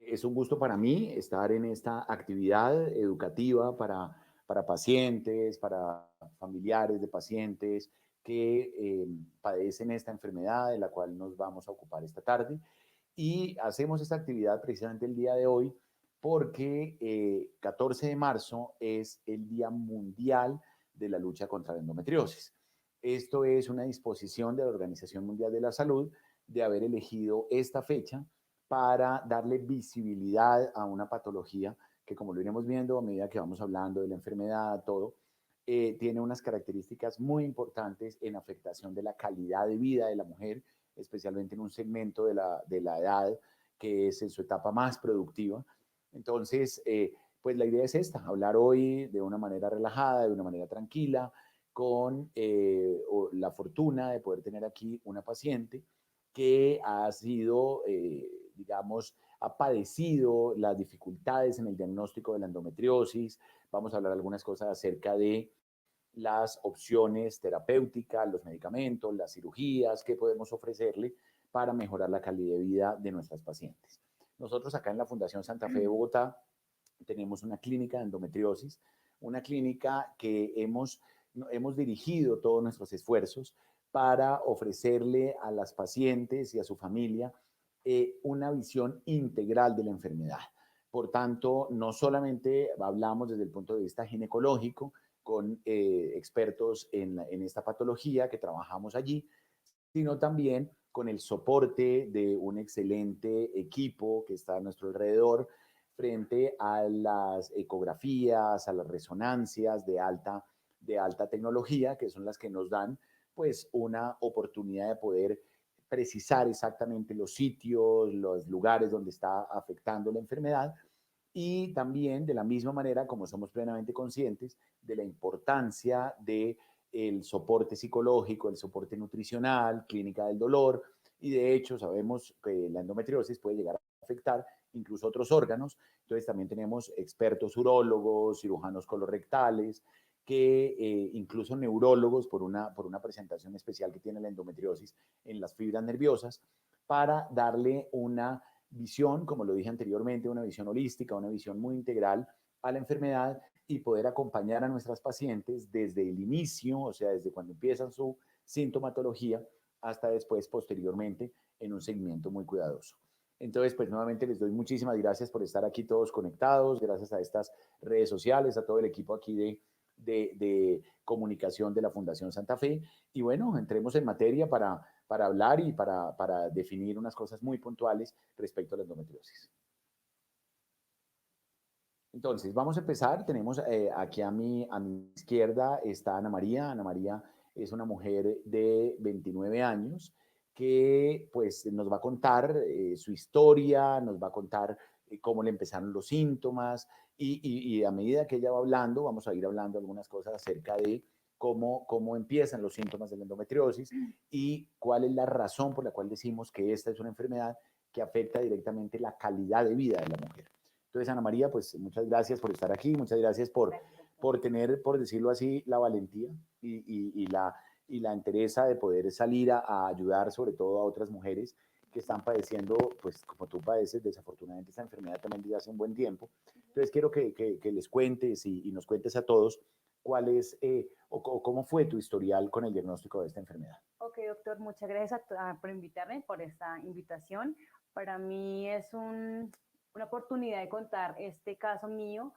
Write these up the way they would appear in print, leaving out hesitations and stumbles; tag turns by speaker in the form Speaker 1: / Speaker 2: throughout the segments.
Speaker 1: Es un gusto para mí estar en esta actividad educativa para pacientes, para familiares de pacientes que padecen esta enfermedad de la cual nos vamos a ocupar esta tarde. Y hacemos esta actividad precisamente el día de hoy porque 14 de marzo es el Día Mundial de la Lucha contra la Endometriosis. Esto es una disposición de la Organización Mundial de la Salud de haber elegido esta fecha para darle visibilidad a una patología que, como lo iremos viendo a medida que vamos hablando de la enfermedad, todo, tiene unas características muy importantes en afectación de la calidad de vida de la mujer, especialmente en un segmento de la edad que es en su etapa más productiva. Entonces, pues la idea es esta, hablar hoy de una manera relajada, de una manera tranquila, con la fortuna de poder tener aquí una paciente que ha sido, digamos, ha padecido las dificultades en el diagnóstico de la endometriosis. Vamos a hablar algunas cosas acerca de las opciones terapéuticas, los medicamentos, las cirugías que podemos ofrecerle para mejorar la calidad de vida de nuestras pacientes. Nosotros acá en la Fundación Santa Fe de Bogotá tenemos una clínica de endometriosis, una clínica que hemos dirigido todos nuestros esfuerzos para ofrecerle a las pacientes y a su familia una visión integral de la enfermedad. Por tanto, no solamente hablamos desde el punto de vista ginecológico con expertos en esta patología que trabajamos allí, sino también con el soporte de un excelente equipo que está a nuestro alrededor frente a las ecografías, a las resonancias de alta tecnología, que son las que nos dan pues una oportunidad de poder precisar exactamente los sitios, los lugares donde está afectando la enfermedad y también de la misma manera como somos plenamente conscientes de la importancia de el soporte psicológico, el soporte nutricional, clínica del dolor, y de hecho sabemos que la endometriosis puede llegar a afectar incluso otros órganos, entonces también tenemos expertos urólogos, cirujanos colorectales, que incluso neurólogos por una presentación especial que tiene la endometriosis en las fibras nerviosas, para darle una visión, como lo dije anteriormente, una visión holística, una visión muy integral a la enfermedad y poder acompañar a nuestras pacientes desde el inicio, o sea, desde cuando empiezan su sintomatología hasta después, posteriormente, en un seguimiento muy cuidadoso. Entonces, pues nuevamente les doy muchísimas gracias por estar aquí todos conectados, gracias a estas redes sociales, a todo el equipo aquí de comunicación de la Fundación Santa Fe. Y bueno, entremos en materia para hablar y para definir unas cosas muy puntuales respecto a la endometriosis. Entonces, vamos a empezar. Tenemos aquí a mi izquierda está Ana María. Ana María es una mujer de 29 años que pues nos va a contar su historia, nos va a contar cómo le empezaron los síntomas y a medida que ella va hablando, vamos a ir hablando algunas cosas acerca de cómo empiezan los síntomas de la endometriosis y cuál es la razón por la cual decimos que esta es una enfermedad que afecta directamente la calidad de vida de la mujer. Entonces, Ana María, pues muchas gracias por estar aquí, muchas gracias por tener, por decirlo así, la valentía y la entereza de poder salir a ayudar sobre todo a otras mujeres que están padeciendo, pues como tú padeces, desafortunadamente esta enfermedad también desde hace un buen tiempo. Entonces quiero que les cuentes y nos cuentes a todos cuál es o cómo fue tu historial con el diagnóstico de esta enfermedad.
Speaker 2: Ok, doctor, muchas gracias por invitarme, por esta invitación. Para mí es una oportunidad de contar este caso mío.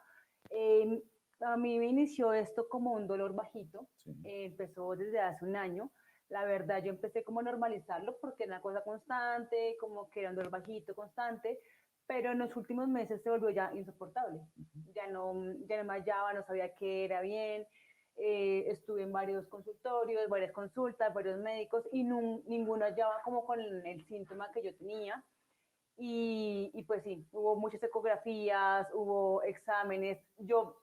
Speaker 2: Eh, a mí me inició esto como un dolor bajito,
Speaker 1: Sí.
Speaker 2: empezó desde hace un año. La verdad, yo empecé como a normalizarlo porque era una cosa constante, como que era un dolor bajito, constante, pero en los últimos meses se volvió ya insoportable. Ya no me hallaba, no sabía qué era bien, estuve en varios consultorios, varias consultas, varios médicos y ninguno hallaba como con el síntoma que yo tenía. Y pues sí, hubo muchas ecografías, hubo exámenes.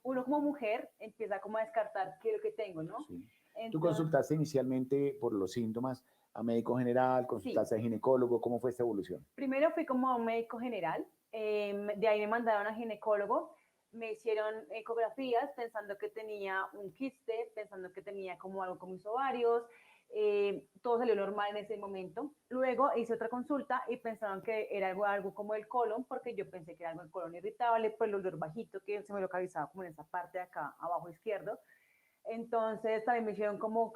Speaker 2: Uno como mujer empieza como a descartar qué es lo que tengo, ¿no?
Speaker 1: Sí. ¿Tú
Speaker 2: Entonces,
Speaker 1: consultaste inicialmente por los síntomas a médico general,
Speaker 2: sí,
Speaker 1: consultaste a ginecólogo? ¿Cómo fue esta evolución?
Speaker 2: primero fui como a un médico general, de ahí me mandaron a ginecólogo, me hicieron ecografías pensando que tenía un quiste, pensando que tenía como algo con mis ovarios, Todo salió normal en ese momento. Luego hice otra consulta y pensaron que era algo como el colon, porque yo pensé que era algo del colon irritable por el olor bajito que se me localizaba como en esa parte de acá, abajo izquierdo. Entonces también me hicieron como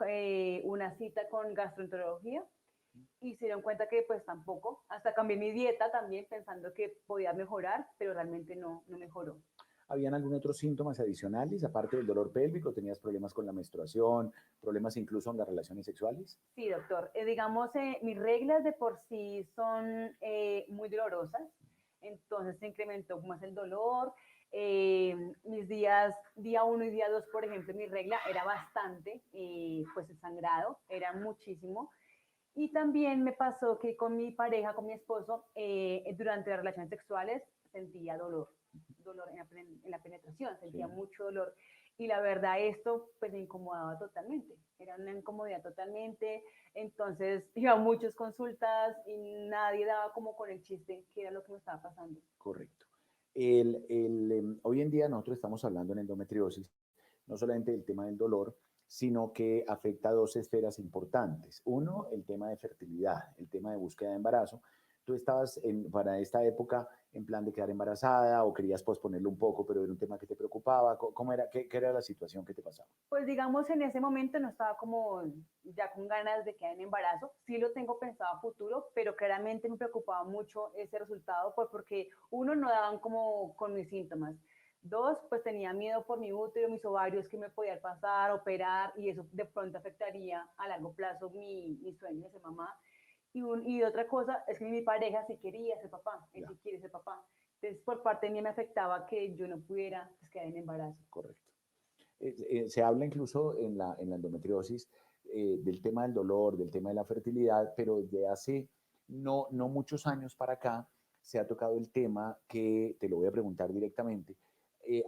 Speaker 2: una cita con gastroenterología y se dieron cuenta que pues tampoco. Hasta cambié mi dieta también pensando que podía mejorar, pero realmente no mejoró.
Speaker 1: ¿Habían algún otros síntomas adicionales, aparte del dolor pélvico? ¿Tenías problemas con la menstruación, problemas incluso en las relaciones sexuales?
Speaker 2: Sí, doctor. Digamos, mis reglas de por sí son muy dolorosas, entonces se incrementó más el dolor. Mis días, día 1 y día 2, por ejemplo, mi regla era bastante, pues el sangrado era muchísimo. Y también me pasó que con mi pareja, con mi esposo, durante las relaciones sexuales sentía dolor en la penetración, sentía
Speaker 1: Sí.
Speaker 2: mucho dolor. Y la verdad esto pues me incomodaba totalmente, era una incomodidad totalmente, entonces iba a muchas consultas y nadie daba como con el chiste que era lo que me estaba pasando.
Speaker 1: Correcto. Hoy en día nosotros estamos hablando en endometriosis, no solamente del tema del dolor, sino que afecta a dos esferas importantes. Uno, el tema de fertilidad, el tema de búsqueda de embarazo. ¿Tú estabas para esta época en plan de quedar embarazada o querías posponerlo un poco, pero era un tema que te preocupaba? ¿Cómo era, qué era la situación que te pasaba?
Speaker 2: Pues digamos en ese momento no estaba como ya con ganas de quedar en embarazo, sí lo tengo pensado a futuro, pero claramente me preocupaba mucho ese resultado porque uno no daban como con mis síntomas, dos pues tenía miedo por mi útero, mis ovarios que me podía pasar, operar y eso de pronto afectaría a largo plazo mi sueño de ser mamá. Y otra cosa es que mi pareja sí quería ser papá, él
Speaker 1: Ya,
Speaker 2: sí quiere ser papá. Entonces por parte de mí me afectaba que yo no pudiera pues, quedar en embarazo.
Speaker 1: correcto. Se habla incluso en la endometriosis del tema del dolor, del tema de la fertilidad, pero desde hace no muchos años para acá se ha tocado el tema que te lo voy a preguntar directamente.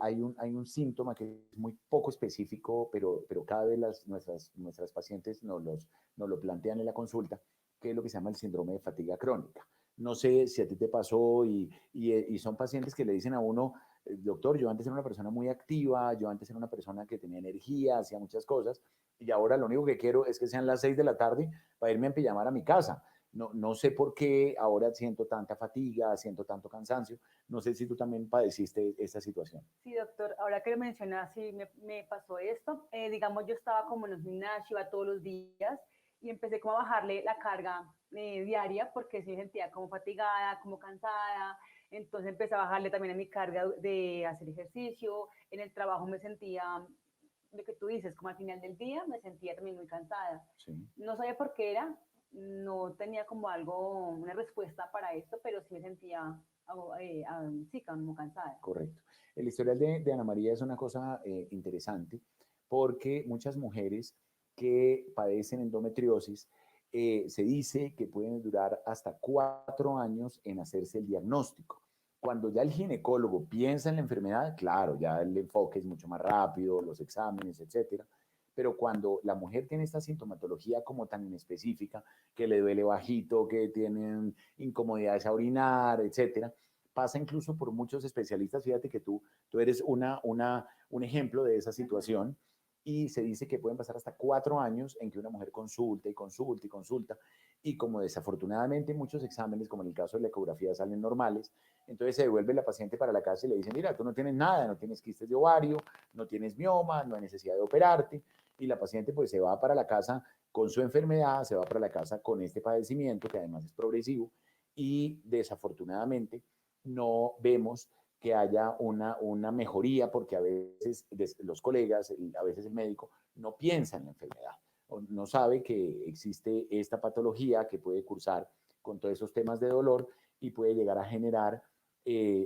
Speaker 1: Hay un síntoma que es muy poco específico, pero cada vez nuestras pacientes nos lo plantean en la consulta, que es lo que se llama el síndrome de fatiga crónica. No sé si a ti te pasó y son pacientes que le dicen a uno, doctor, yo antes era una persona muy activa, yo antes era una persona que tenía energía, hacía muchas cosas, y ahora lo único que quiero es que sean las 6 de la tarde para irme a pijamar a mi casa. No sé por qué ahora siento tanta fatiga, siento tanto cansancio. No sé si tú también padeciste esta situación.
Speaker 2: Sí, doctor, ahora que lo mencionas, sí me pasó esto. Digamos, yo estaba como en el gimnasio, iba todos los días y empecé como a bajarle la carga diaria porque sí me sentía como fatigada, como cansada. Entonces empecé a bajarle también a mi carga de hacer ejercicio. En el trabajo me sentía, lo que tú dices, como al final del día me sentía también muy cansada.
Speaker 1: Sí.
Speaker 2: No sabía por qué era, no tenía como algo, una respuesta para esto, pero sí me sentía, sí, como cansada.
Speaker 1: Correcto. El historial de Ana María es una cosa interesante porque muchas mujeres que padecen endometriosis se dice que pueden durar hasta 4 años en hacerse el diagnóstico. Cuando ya el ginecólogo piensa en la enfermedad, claro, ya el enfoque es mucho más rápido, los exámenes, etcétera. Pero cuando la mujer tiene esta sintomatología como tan específica, que le duele bajito, que tienen incomodidades a orinar, etcétera, pasa incluso por muchos especialistas. Fíjate que tú eres un ejemplo de esa situación y se dice que pueden pasar hasta 4 años en que una mujer consulta y consulta y consulta y como desafortunadamente muchos exámenes, como en el caso de la ecografía, salen normales, entonces se devuelve la paciente para la casa y le dicen, mira, tú no tienes nada, no tienes quistes de ovario, no tienes mioma, no hay necesidad de operarte y la paciente pues se va para la casa con su enfermedad, se va para la casa con este padecimiento que además es progresivo y desafortunadamente no vemos que haya una mejoría porque a veces los colegas, a veces el médico, no piensa en la enfermedad, o no sabe que existe esta patología que puede cursar con todos esos temas de dolor y puede llegar a generar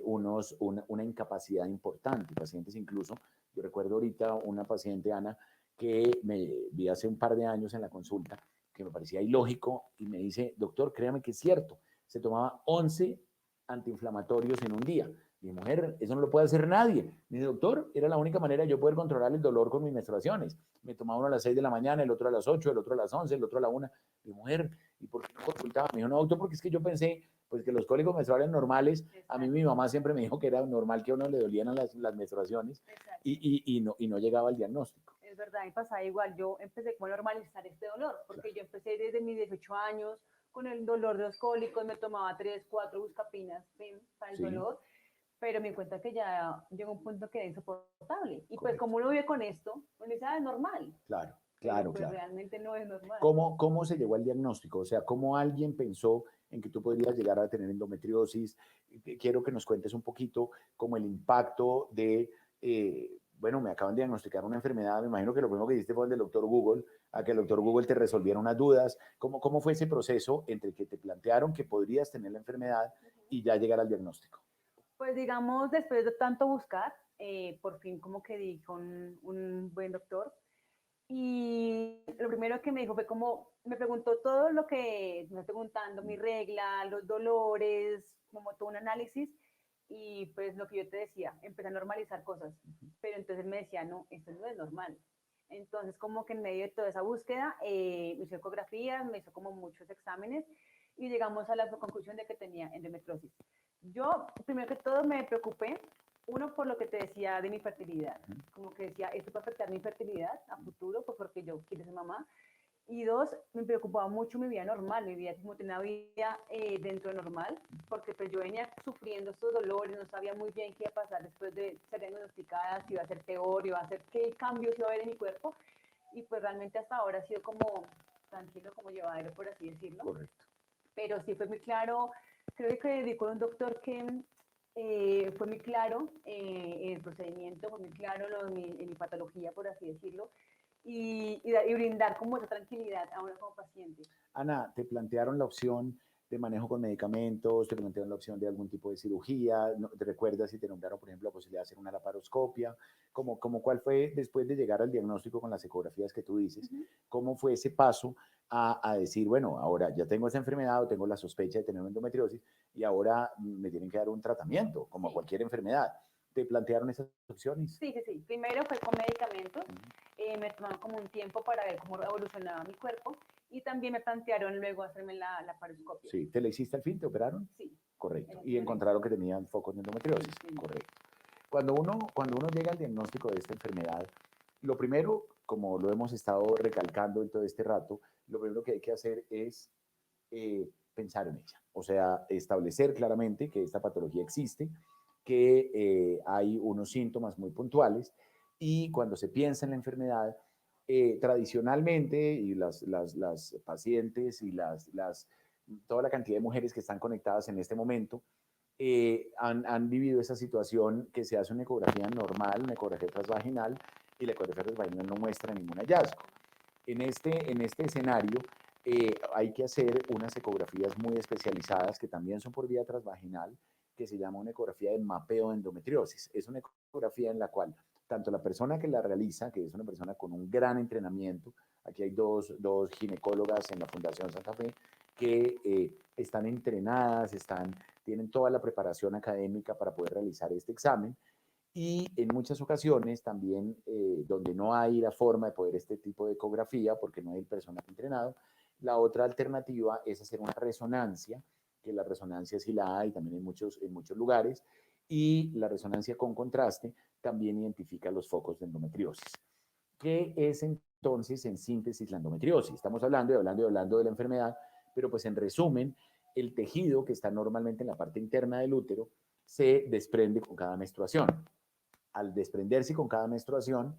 Speaker 1: una incapacidad importante. Pacientes incluso, yo recuerdo ahorita una paciente, Ana, que me vi hace un par de años en la consulta, que me parecía ilógico y me dice, doctor, créame que es cierto, se tomaba 11 antiinflamatorios en un día. Mi mujer, eso no lo puede hacer nadie. Mi doctor, era la única manera de yo poder controlar el dolor con mis menstruaciones. Me tomaba uno a las 6 de la mañana, el otro a las 8, el otro a las 11, el otro a la 1. Mi mujer, ¿y por qué no consultaba? Me dijo, no, doctor, porque es que yo pensé pues que los cólicos menstruales normales, a mí mi mamá siempre me dijo que era normal que a uno le dolían las menstruaciones y no llegaba al diagnóstico.
Speaker 2: Es verdad, me pasaba igual. Yo empecé como a normalizar este dolor, porque yo empecé desde mis 18 años con el dolor de los cólicos, me tomaba 3, 4 buscapinas para el
Speaker 1: Sí,
Speaker 2: dolor, pero me di cuenta que ya llegó un punto que era insoportable. Y pues
Speaker 1: correcto.
Speaker 2: como uno vive con esto, uno dice, ah, es normal,
Speaker 1: Claro,
Speaker 2: pero
Speaker 1: claro,
Speaker 2: pues
Speaker 1: claro.
Speaker 2: realmente no es normal.
Speaker 1: ¿Cómo se llegó al diagnóstico? O sea, ¿cómo alguien pensó en que tú podrías llegar a tener endometriosis? Quiero que nos cuentes un poquito como el impacto de, bueno, me acaban de diagnosticar una enfermedad, me imagino que lo primero que hiciste fue el del doctor Google, a que el doctor Google te resolviera unas dudas. ¿Cómo fue ese proceso entre que te plantearon que podrías tener la enfermedad y ya llegar al diagnóstico?
Speaker 2: Pues digamos, después de tanto buscar, por fin como que di con un buen doctor. Y lo primero que me dijo fue como, me preguntó todo lo que me está preguntando, mi regla, los dolores, como todo un análisis. Y pues lo que yo te decía, empecé a normalizar cosas. Pero entonces me decía, no, esto no es normal. Entonces como que en medio de toda esa búsqueda, me hizo ecografías, me hizo como muchos exámenes y llegamos a la conclusión de que tenía endometriosis. Yo, primero que todo, me preocupé, uno, por lo que te decía de mi fertilidad, como que decía, esto puede afectar mi fertilidad a futuro, pues porque yo quiero ser mamá, y dos, me preocupaba mucho mi vida normal, mi vida, como tener una vida dentro de normal, porque pues yo venía sufriendo estos dolores, no sabía muy bien qué iba a pasar después de ser diagnosticada, si iba a ser peor, iba a ser qué cambios iba a haber en mi cuerpo, y pues realmente hasta ahora ha sido como tranquilo, como llevadero, por así decirlo.
Speaker 1: Correcto.
Speaker 2: Pero sí fue muy claro, creo que di con un doctor que fue muy claro el procedimiento, fue muy claro en mi patología, por así decirlo, y brindar como esa tranquilidad a uno como paciente.
Speaker 1: Ana, ¿te plantearon la opción de manejo con medicamentos? ¿Te plantearon la opción de algún tipo de cirugía? ¿Te recuerdas si te nombraron, por ejemplo, la posibilidad de hacer una laparoscopia? ¿Cuál fue después de llegar al diagnóstico con las ecografías que tú dices? ¿Cómo fue ese paso a decir, bueno, ahora ya tengo esa enfermedad o tengo la sospecha de tener endometriosis y ahora me tienen que dar un tratamiento, como a
Speaker 2: Sí.
Speaker 1: cualquier enfermedad? ¿Te plantearon esas opciones?
Speaker 2: Sí, sí, sí. Primero fue con medicamentos, me tomaron como un tiempo para ver cómo evolucionaba mi cuerpo y también me plantearon luego hacerme la laparoscopia.
Speaker 1: Sí, ¿te la hiciste al fin? ¿Te operaron?
Speaker 2: Sí,
Speaker 1: Correcto. Y
Speaker 2: efectivamente.
Speaker 1: encontraron que tenían focos de endometriosis.
Speaker 2: Sí.
Speaker 1: Correcto. Cuando uno llega al diagnóstico de esta enfermedad, lo primero, como lo hemos estado recalcando en todo este rato, lo primero que hay que hacer es pensar en ella. O sea, establecer claramente que esta patología existe, que hay unos síntomas muy puntuales y cuando se piensa en la enfermedad, tradicionalmente, y las pacientes y toda la cantidad de mujeres que están conectadas en este momento, han vivido esa situación que se hace una ecografía normal, una ecografía transvaginal, y la ecografía transvaginal no muestra ningún hallazgo. En este escenario hay que hacer unas ecografías muy especializadas que también son por vía transvaginal, que se llama una ecografía de mapeo de endometriosis. Es una ecografía en la cual tanto la persona que la realiza, que es una persona con un gran entrenamiento, aquí hay dos ginecólogas en la Fundación Santa Fe que están entrenadas, tienen toda la preparación académica para poder realizar este examen y en muchas ocasiones también donde no hay la forma de poder este tipo de ecografía porque no hay el personal entrenado, la otra alternativa es hacer una resonancia, que la resonancia sí la hay también en muchos lugares, y la resonancia con contraste también identifica los focos de endometriosis. ¿Qué es entonces en síntesis la endometriosis? Estamos hablando y hablando y hablando de la enfermedad, pero pues en resumen, el tejido que está normalmente en la parte interna del útero se desprende con cada menstruación. Al desprenderse con cada menstruación,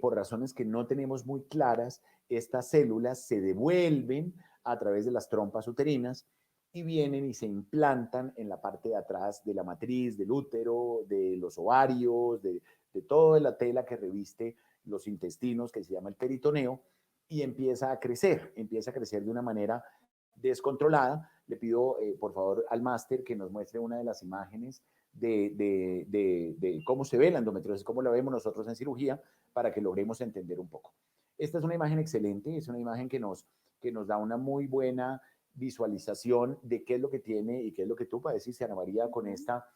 Speaker 1: por razones que no tenemos muy claras, estas células se devuelven a través de las trompas uterinas y vienen y se implantan en la parte de atrás de la matriz, del útero, de los ovarios, de toda la tela que reviste los intestinos, que se llama el peritoneo, y empieza a crecer de una manera descontrolada. Le pido, por favor, al máster que nos muestre una de las imágenes de cómo se ve la endometriosis, cómo la vemos nosotros en cirugía, para que logremos entender un poco. Esta es una imagen excelente, es una imagen que nos da una muy buena visualización de qué es lo que tiene y qué es lo que tú padeciste, Ana María, con esta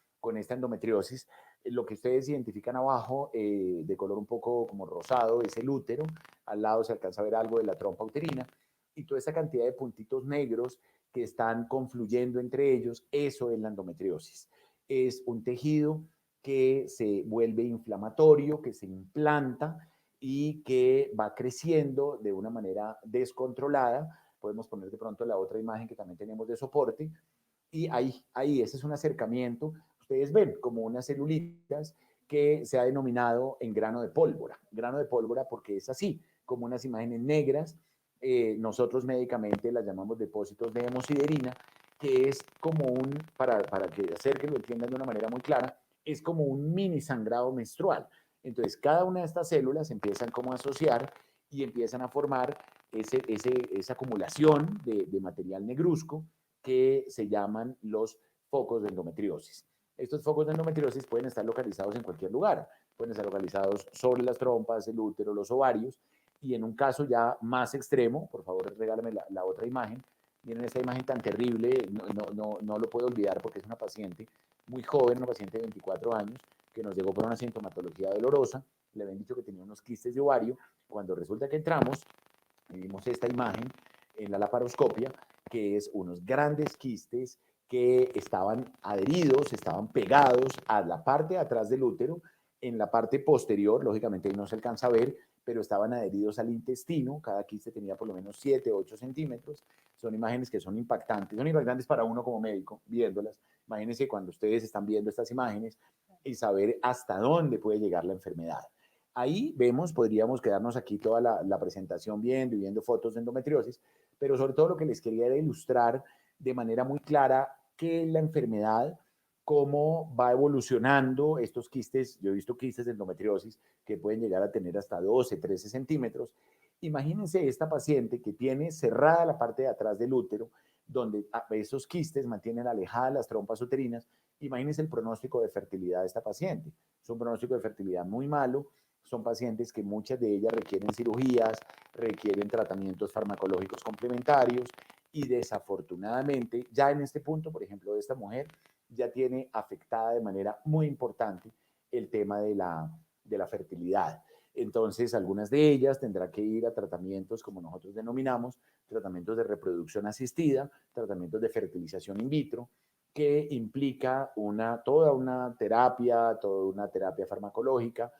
Speaker 1: endometriosis. Lo que ustedes identifican abajo, de color un poco como rosado, es el útero. Al lado se alcanza a ver algo de la trompa uterina. Y toda esa cantidad de puntitos negros que están confluyendo entre ellos, eso es la endometriosis. Es un tejido que se vuelve inflamatorio, que se implanta y que va creciendo de una manera descontrolada. Podemos poner de pronto la otra imagen que también tenemos de soporte. Y ahí, ese es un acercamiento. Ustedes ven como unas celulitas que se ha denominado en grano de pólvora porque es así, como unas imágenes negras. Nosotros médicamente las llamamos depósitos de hemosiderina, que es como para que hacer que lo entiendan de una manera muy clara, es como un mini sangrado menstrual. Entonces, cada una de estas células empiezan como a asociar y empiezan a formar esa acumulación de material negruzco que se llaman los focos de endometriosis. Estos focos de endometriosis pueden estar localizados en cualquier lugar, pueden estar localizados sobre las trompas, el útero, los ovarios, y en un caso ya más extremo, por favor regálame la otra imagen, miren esta imagen tan terrible, no lo puedo olvidar porque es una paciente muy joven, una paciente de 24 años, que nos llegó por una sintomatología dolorosa, le habían dicho que tenía unos quistes de ovario, cuando resulta que entramos, y vimos esta imagen en la laparoscopia, que es unos grandes quistes que estaban adheridos, estaban pegados a la parte de atrás del útero, en la parte posterior, lógicamente no se alcanza a ver, pero estaban adheridos al intestino, cada quiste tenía por lo menos 7, 8 centímetros, son imágenes que son impactantes para uno como médico viéndolas. Imagínense cuando ustedes están viendo estas imágenes y saber hasta dónde puede llegar la enfermedad. Ahí vemos, podríamos quedarnos aquí toda la presentación viendo fotos de endometriosis, pero sobre todo lo que les quería era ilustrar de manera muy clara qué es la enfermedad, cómo va evolucionando estos quistes. Yo he visto quistes de endometriosis que pueden llegar a tener hasta 12, 13 centímetros. Imagínense esta paciente que tiene cerrada la parte de atrás del útero, donde esos quistes mantienen alejadas las trompas uterinas. Imagínense el pronóstico de fertilidad de esta paciente. Es un pronóstico de fertilidad muy malo. Son pacientes que muchas de ellas requieren cirugías, requieren tratamientos farmacológicos complementarios y desafortunadamente ya en este punto, por ejemplo, de esta mujer, ya tiene afectada de manera muy importante el tema de la fertilidad. Entonces, algunas de ellas tendrán que ir a tratamientos, como nosotros denominamos, tratamientos de reproducción asistida, tratamientos de fertilización in vitro, que implica toda una terapia farmacológica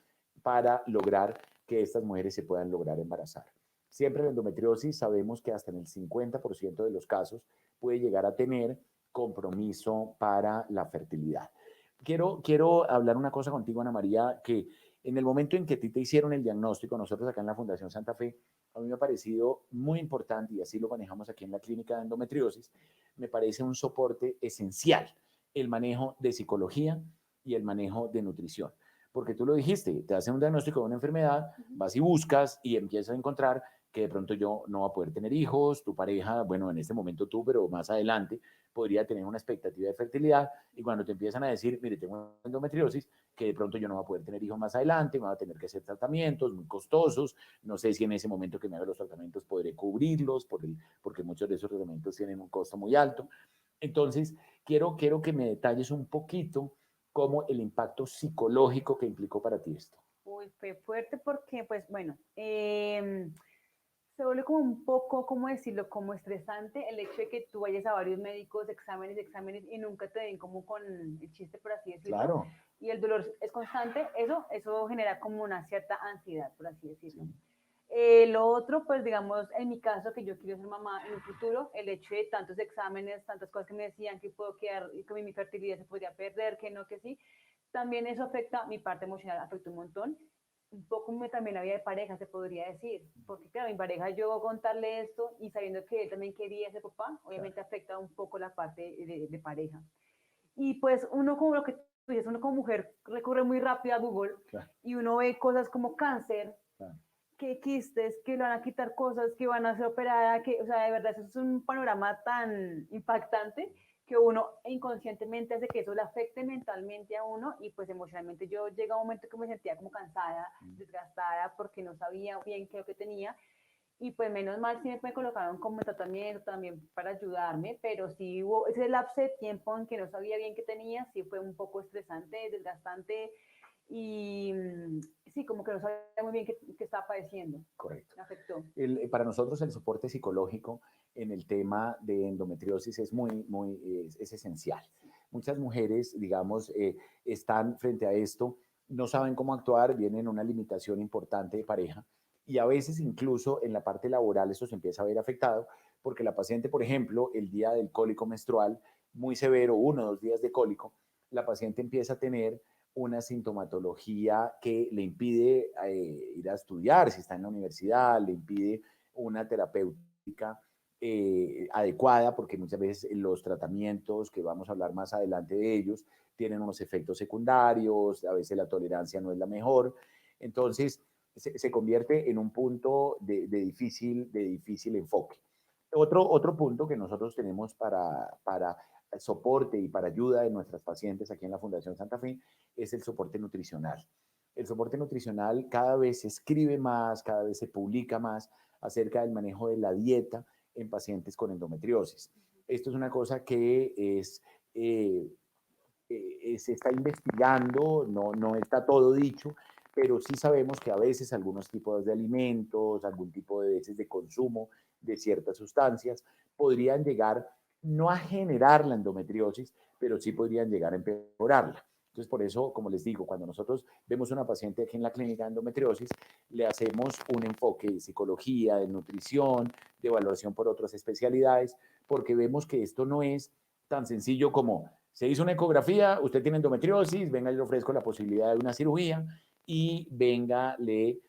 Speaker 1: para lograr que estas mujeres se puedan lograr embarazar. Siempre la endometriosis sabemos que hasta en el 50% de los casos puede llegar a tener compromiso para la fertilidad. Quiero hablar una cosa contigo, Ana María, que en el momento en que a ti te hicieron el diagnóstico, nosotros acá en la Fundación Santa Fe, a mí me ha parecido muy importante, y así lo manejamos aquí en la clínica de endometriosis, me parece un soporte esencial, el manejo de psicología y el manejo de nutrición. Porque tú lo dijiste, te hacen un diagnóstico de una enfermedad, vas y buscas y empiezas a encontrar que de pronto yo no voy a poder tener hijos, tu pareja, bueno, en este momento tú, pero más adelante podría tener una expectativa de fertilidad y cuando te empiezan a decir, mire, tengo endometriosis, que de pronto yo no voy a poder tener hijos más adelante, me voy a tener que hacer tratamientos muy costosos, no sé si en ese momento que me haga los tratamientos podré cubrirlos, porque muchos de esos tratamientos tienen un costo muy alto. Entonces, quiero que me detalles un poquito cómo el impacto psicológico que implicó para ti esto.
Speaker 2: Uy, fue fuerte porque, pues bueno, se vuelve como un poco, ¿cómo decirlo? Como estresante el hecho de que tú vayas a varios médicos, exámenes y nunca te den como con el chiste, por así decirlo.
Speaker 1: Claro.
Speaker 2: Y el dolor es constante, eso genera como una cierta ansiedad, por así decirlo. Sí. Lo otro, pues digamos, en mi caso, que yo quiero ser mamá en un futuro, el hecho de tantos exámenes, tantas cosas que me decían que puedo quedar, que mi fertilidad se podría perder, que no, que sí, también eso afecta mi parte emocional, afecta un montón. Un poco también la vida de pareja, se podría decir, porque claro, mi pareja, yo contarle esto y sabiendo que él también quería ser papá, obviamente claro, afecta un poco la parte de pareja. Y pues uno como lo que tú dices, uno como mujer recurre muy rápido a Google, claro, y uno ve cosas como cáncer, claro, que quistes, que le van a quitar cosas, que van a ser operadas, que, o sea, de verdad, eso es un panorama tan impactante que uno inconscientemente hace que eso le afecte mentalmente a uno y pues emocionalmente yo llega un momento que me sentía como cansada, desgastada, porque no sabía bien qué es lo que tenía y pues menos mal sí me colocaron como tratamiento también para ayudarme, pero sí hubo ese lapso de tiempo en que no sabía bien qué tenía, sí fue un poco estresante, desgastante y sí, como que no sabía muy bien qué estaba padeciendo.
Speaker 1: Correcto.
Speaker 2: Me afectó.
Speaker 1: Para nosotros el soporte psicológico en el tema de endometriosis es esencial. Muchas mujeres, digamos, están frente a esto no saben cómo actuar, vienen una limitación importante de pareja y a veces incluso en la parte laboral eso se empieza a ver afectado porque la paciente, por ejemplo, el día del cólico menstrual muy severo, 1 o 2 días de cólico, la paciente empieza a tener una sintomatología que le impide ir a estudiar, si está en la universidad, le impide una terapéutica adecuada, porque muchas veces los tratamientos, que vamos a hablar más adelante de ellos, tienen unos efectos secundarios, a veces la tolerancia no es la mejor. Entonces, se convierte en un punto de difícil enfoque. Otro punto que nosotros tenemos para soporte y para ayuda de nuestras pacientes aquí en la Fundación Santa Fe es el soporte nutricional. El soporte nutricional cada vez se escribe más, cada vez se publica más acerca del manejo de la dieta en pacientes con endometriosis. Esto es una cosa que se está investigando, no está todo dicho, pero sí sabemos que a veces algunos tipos de alimentos, algún tipo de veces de consumo de ciertas sustancias podrían llegar no a generar la endometriosis, pero sí podrían llegar a empeorarla. Entonces, por eso, como les digo, cuando nosotros vemos una paciente aquí en la clínica de endometriosis, le hacemos un enfoque de psicología, de nutrición, de evaluación por otras especialidades, porque vemos que esto no es tan sencillo como se hizo una ecografía, usted tiene endometriosis, venga, le ofrezco la posibilidad de una cirugía y venga, le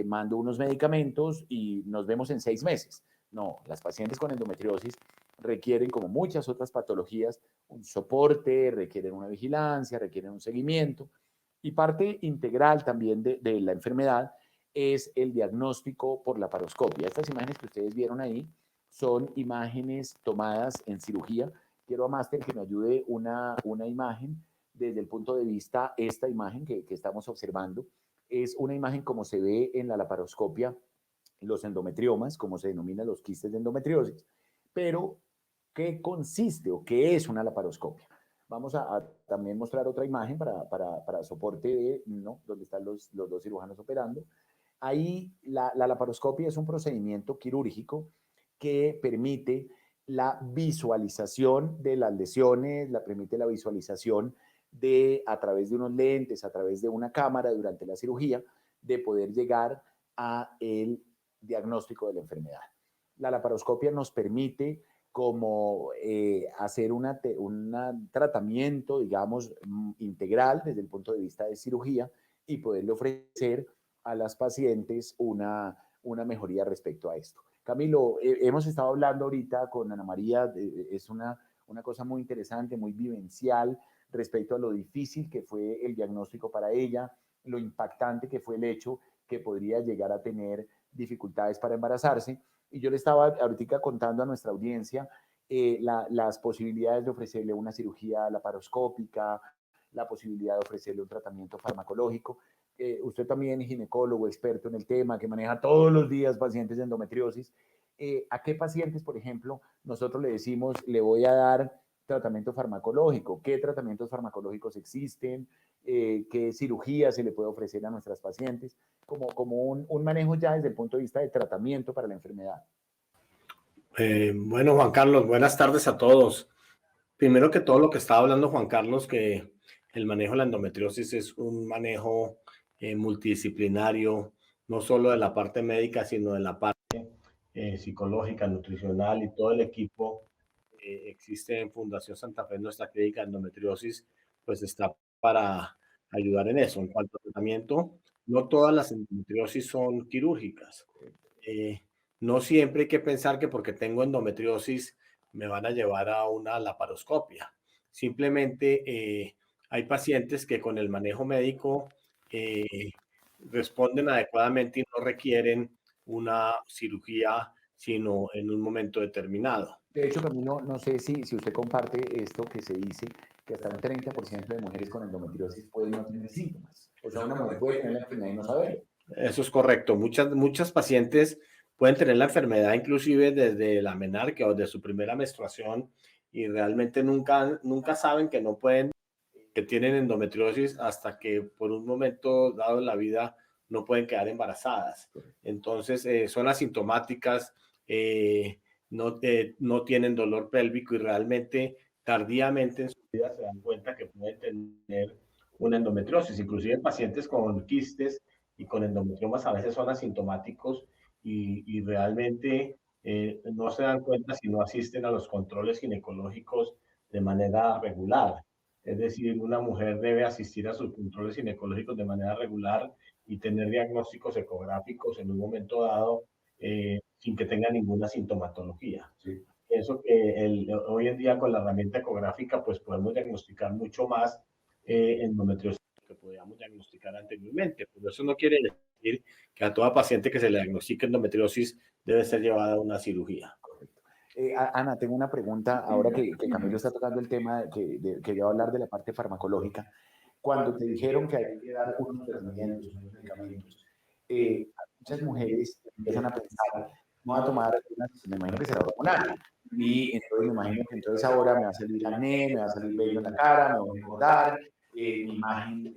Speaker 1: mando unos medicamentos y nos vemos en 6 meses. No, las pacientes con endometriosis requieren, como muchas otras patologías, un soporte, requieren una vigilancia, requieren un seguimiento. Y parte integral también de la enfermedad es el diagnóstico por laparoscopia. Estas imágenes que ustedes vieron ahí son imágenes tomadas en cirugía. Quiero a Master que me ayude una imagen desde el punto de vista, esta imagen que estamos observando, es una imagen como se ve en la laparoscopia, los endometriomas, como se denominan los quistes de endometriosis. Pero, ¿qué consiste o qué es una laparoscopia? Vamos a también mostrar otra imagen para soporte de, ¿no? Donde están los dos cirujanos operando. Ahí la laparoscopia es un procedimiento quirúrgico que permite la visualización de las lesiones, la permite la visualización de a través de unos lentes, a través de una cámara durante la cirugía, de poder llegar a el diagnóstico de la enfermedad. La laparoscopia nos permite como hacer un tratamiento, digamos, integral desde el punto de vista de cirugía y poderle ofrecer a las pacientes una mejoría respecto a esto. Camilo, hemos estado hablando ahorita con Ana María, es una cosa muy interesante, muy vivencial respecto a lo difícil que fue el diagnóstico para ella, lo impactante que fue el hecho que podría llegar a tener dificultades para embarazarse. Y yo le estaba ahorita contando a nuestra audiencia las posibilidades de ofrecerle una cirugía laparoscópica, la posibilidad de ofrecerle un tratamiento farmacológico. Usted también, ginecólogo, experto en el tema, que maneja todos los días pacientes de endometriosis. ¿A qué pacientes, por ejemplo, nosotros le decimos, le voy a dar tratamiento farmacológico? ¿Qué tratamientos farmacológicos existen? ¿Qué cirugía se le puede ofrecer a nuestras pacientes? Como un manejo ya desde el punto de vista de tratamiento para la enfermedad.
Speaker 3: Bueno, Juan Carlos, buenas tardes a todos. Primero que todo, lo que estaba hablando Juan Carlos, que el manejo de la endometriosis es un manejo multidisciplinario, no solo de la parte médica, sino de la parte psicológica, nutricional, y todo el equipo existe en Fundación Santa Fe, nuestra clínica de endometriosis, pues está para ayudar en eso. En cuanto al tratamiento, no todas las endometriosis son quirúrgicas. No siempre hay que pensar que porque tengo endometriosis me van a llevar a una laparoscopia. Simplemente hay pacientes que con el manejo médico responden adecuadamente y no requieren una cirugía, sino en un momento determinado.
Speaker 1: De hecho, Camilo, no sé si usted comparte esto que se dice, que hasta un 30% de mujeres con endometriosis pueden no tener síntomas. O sea, una mujer puede tener la enfermedad y no saberlo.
Speaker 3: Eso es correcto. Muchas pacientes pueden tener la enfermedad inclusive desde la menarquia o de su primera menstruación y realmente nunca saben que no pueden, que tienen endometriosis hasta que por un momento dado en la vida no pueden quedar embarazadas. Entonces son asintomáticas, no tienen dolor pélvico y realmente tardíamente en su vida se dan cuenta que pueden tener una endometriosis. Inclusive pacientes con quistes y con endometriomas a veces son asintomáticos y realmente no se dan cuenta si no asisten a los controles ginecológicos de manera regular. Es decir, una mujer debe asistir a sus controles ginecológicos de manera regular y tener diagnósticos ecográficos en un momento dado sin que tenga ninguna sintomatología. Sí. Pienso que hoy en día con la herramienta ecográfica pues podemos diagnosticar mucho más endometriosis que podíamos diagnosticar anteriormente. Pero eso no quiere decir que a toda paciente que se le diagnostique endometriosis debe ser llevada a una cirugía.
Speaker 1: Ana, tengo una pregunta, ahora que Camilo está tocando el tema, quería hablar de la parte farmacológica. Cuando te dijeron que hay que dar unos tratamientos, unos medicamentos, muchas mujeres empiezan a pensar, voy a tomar, me imagino que será hormonal, y entonces me imagino que entonces ahora me va a salir acné, me va a salir vello en la cara, me voy a engordar, mi imagen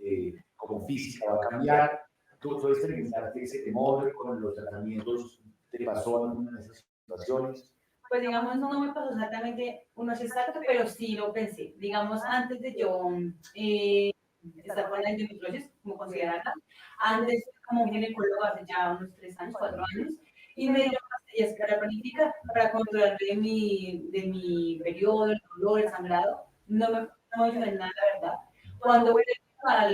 Speaker 1: como física va a cambiar. ¿Tú experimentaste ese temor con los tratamientos? ¿Te pasó alguna de esas situaciones?
Speaker 2: Pues digamos, no me pasó exactamente uno es exacto, pero sí lo pensé. Digamos, antes de yo estar con la endometriosis, como considerarla, antes como ginecólogo hace ya unos 3 años, 4 años, y me dio pastillas para planificar, para controlar de mi periodo, el dolor, el sangrado. No me ayudó en nada, la verdad. Cuando voy a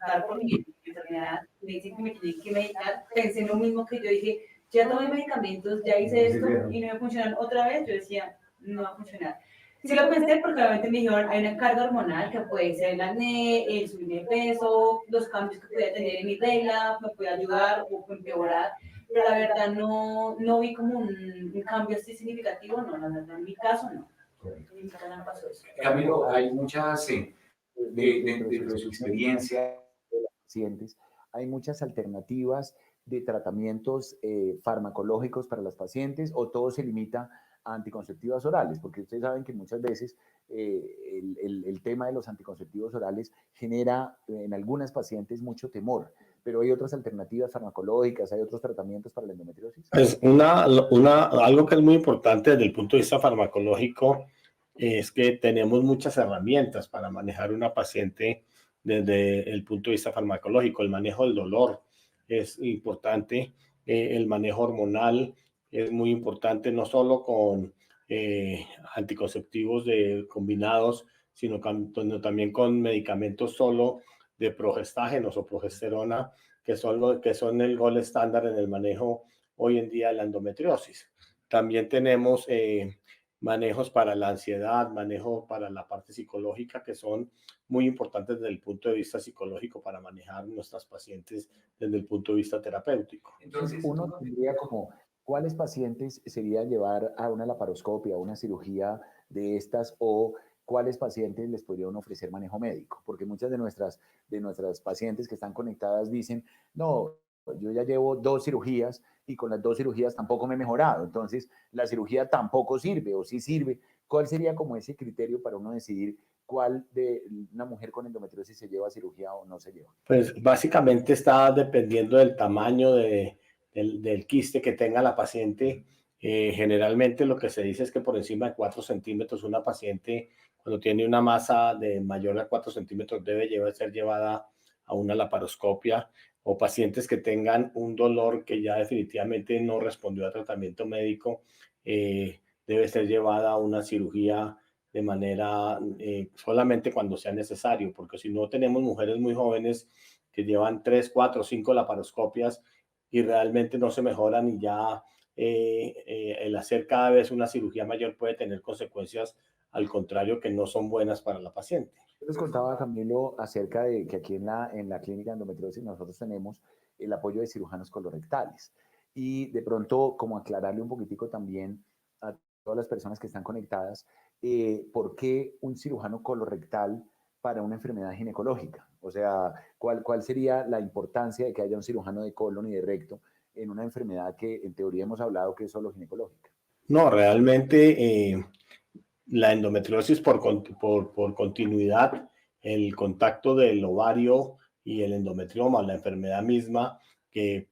Speaker 2: dar por mi enfermedad, me dicen que me tienen que medicar, pensé lo mismo que yo dije, ya tomé medicamentos, ya hice esto y no me funcionan otra vez, yo decía, no va a funcionar. Sí lo pensé porque obviamente me dijeron, hay una carga hormonal que puede ser el acné, el subir de peso, los cambios que podía tener en mi regla, me puede ayudar o empeorar, pero la verdad no vi como un cambio así significativo, no, la verdad en mi caso no. En mi caso no pasó eso.
Speaker 1: Camilo, hay muchas, dentro de su experiencia de los pacientes, hay muchas alternativas de tratamientos farmacológicos para las pacientes o todo se limita a anticonceptivas orales, porque ustedes saben que muchas veces el tema de los anticonceptivos orales genera en algunas pacientes mucho temor, pero hay otras alternativas farmacológicas, hay otros tratamientos para la endometriosis.
Speaker 3: Pues algo que es muy importante desde el punto de vista farmacológico es que tenemos muchas herramientas para manejar una paciente desde el punto de vista farmacológico. El manejo del dolor es importante, el manejo hormonal es muy importante, no solo con anticonceptivos combinados, sino también con medicamentos solo de progestágenos o progesterona, que son el gold estándar en el manejo hoy en día de la endometriosis. También tenemos manejos para la ansiedad, manejo para la parte psicológica, que son muy importantes desde el punto de vista psicológico para manejar nuestras pacientes desde el punto de vista terapéutico.
Speaker 1: Entonces, uno tendría como, ¿cuáles pacientes sería llevar a una laparoscopia, a una cirugía de estas o cuáles pacientes les podría uno ofrecer manejo médico? Porque muchas de nuestras pacientes que están conectadas dicen, no, yo ya llevo 2 cirugías y con las 2 cirugías tampoco me he mejorado, entonces la cirugía tampoco sirve o sí sirve. ¿Cuál sería como ese criterio para uno decidir cuál de una mujer con endometriosis se lleva a cirugía o no se lleva?
Speaker 3: Pues básicamente está dependiendo del tamaño del quiste que tenga la paciente. Generalmente lo que se dice es que por encima de 4 centímetros una paciente cuando tiene una masa de mayor a 4 centímetros debe ser llevada a una laparoscopia, o pacientes que tengan un dolor que ya definitivamente no respondió a tratamiento médico, debe ser llevada a una cirugía de manera solamente cuando sea necesario, porque si no tenemos mujeres muy jóvenes que llevan 3, 4, 5 laparoscopias y realmente no se mejoran y ya el hacer cada vez una cirugía mayor puede tener consecuencias al contrario que no son buenas para la paciente.
Speaker 1: Yo les contaba, Camilo, acerca de que aquí en la clínica de endometriosis nosotros tenemos el apoyo de cirujanos colorectales y de pronto como aclararle un poquitico también a todas las personas que están conectadas, ¿por qué un cirujano colorectal para una enfermedad ginecológica? O sea, ¿cuál sería la importancia de que haya un cirujano de colon y de recto en una enfermedad que en teoría hemos hablado que es solo ginecológica?
Speaker 3: No, realmente la endometriosis por continuidad, el contacto del ovario y el endometrioma, la enfermedad misma, que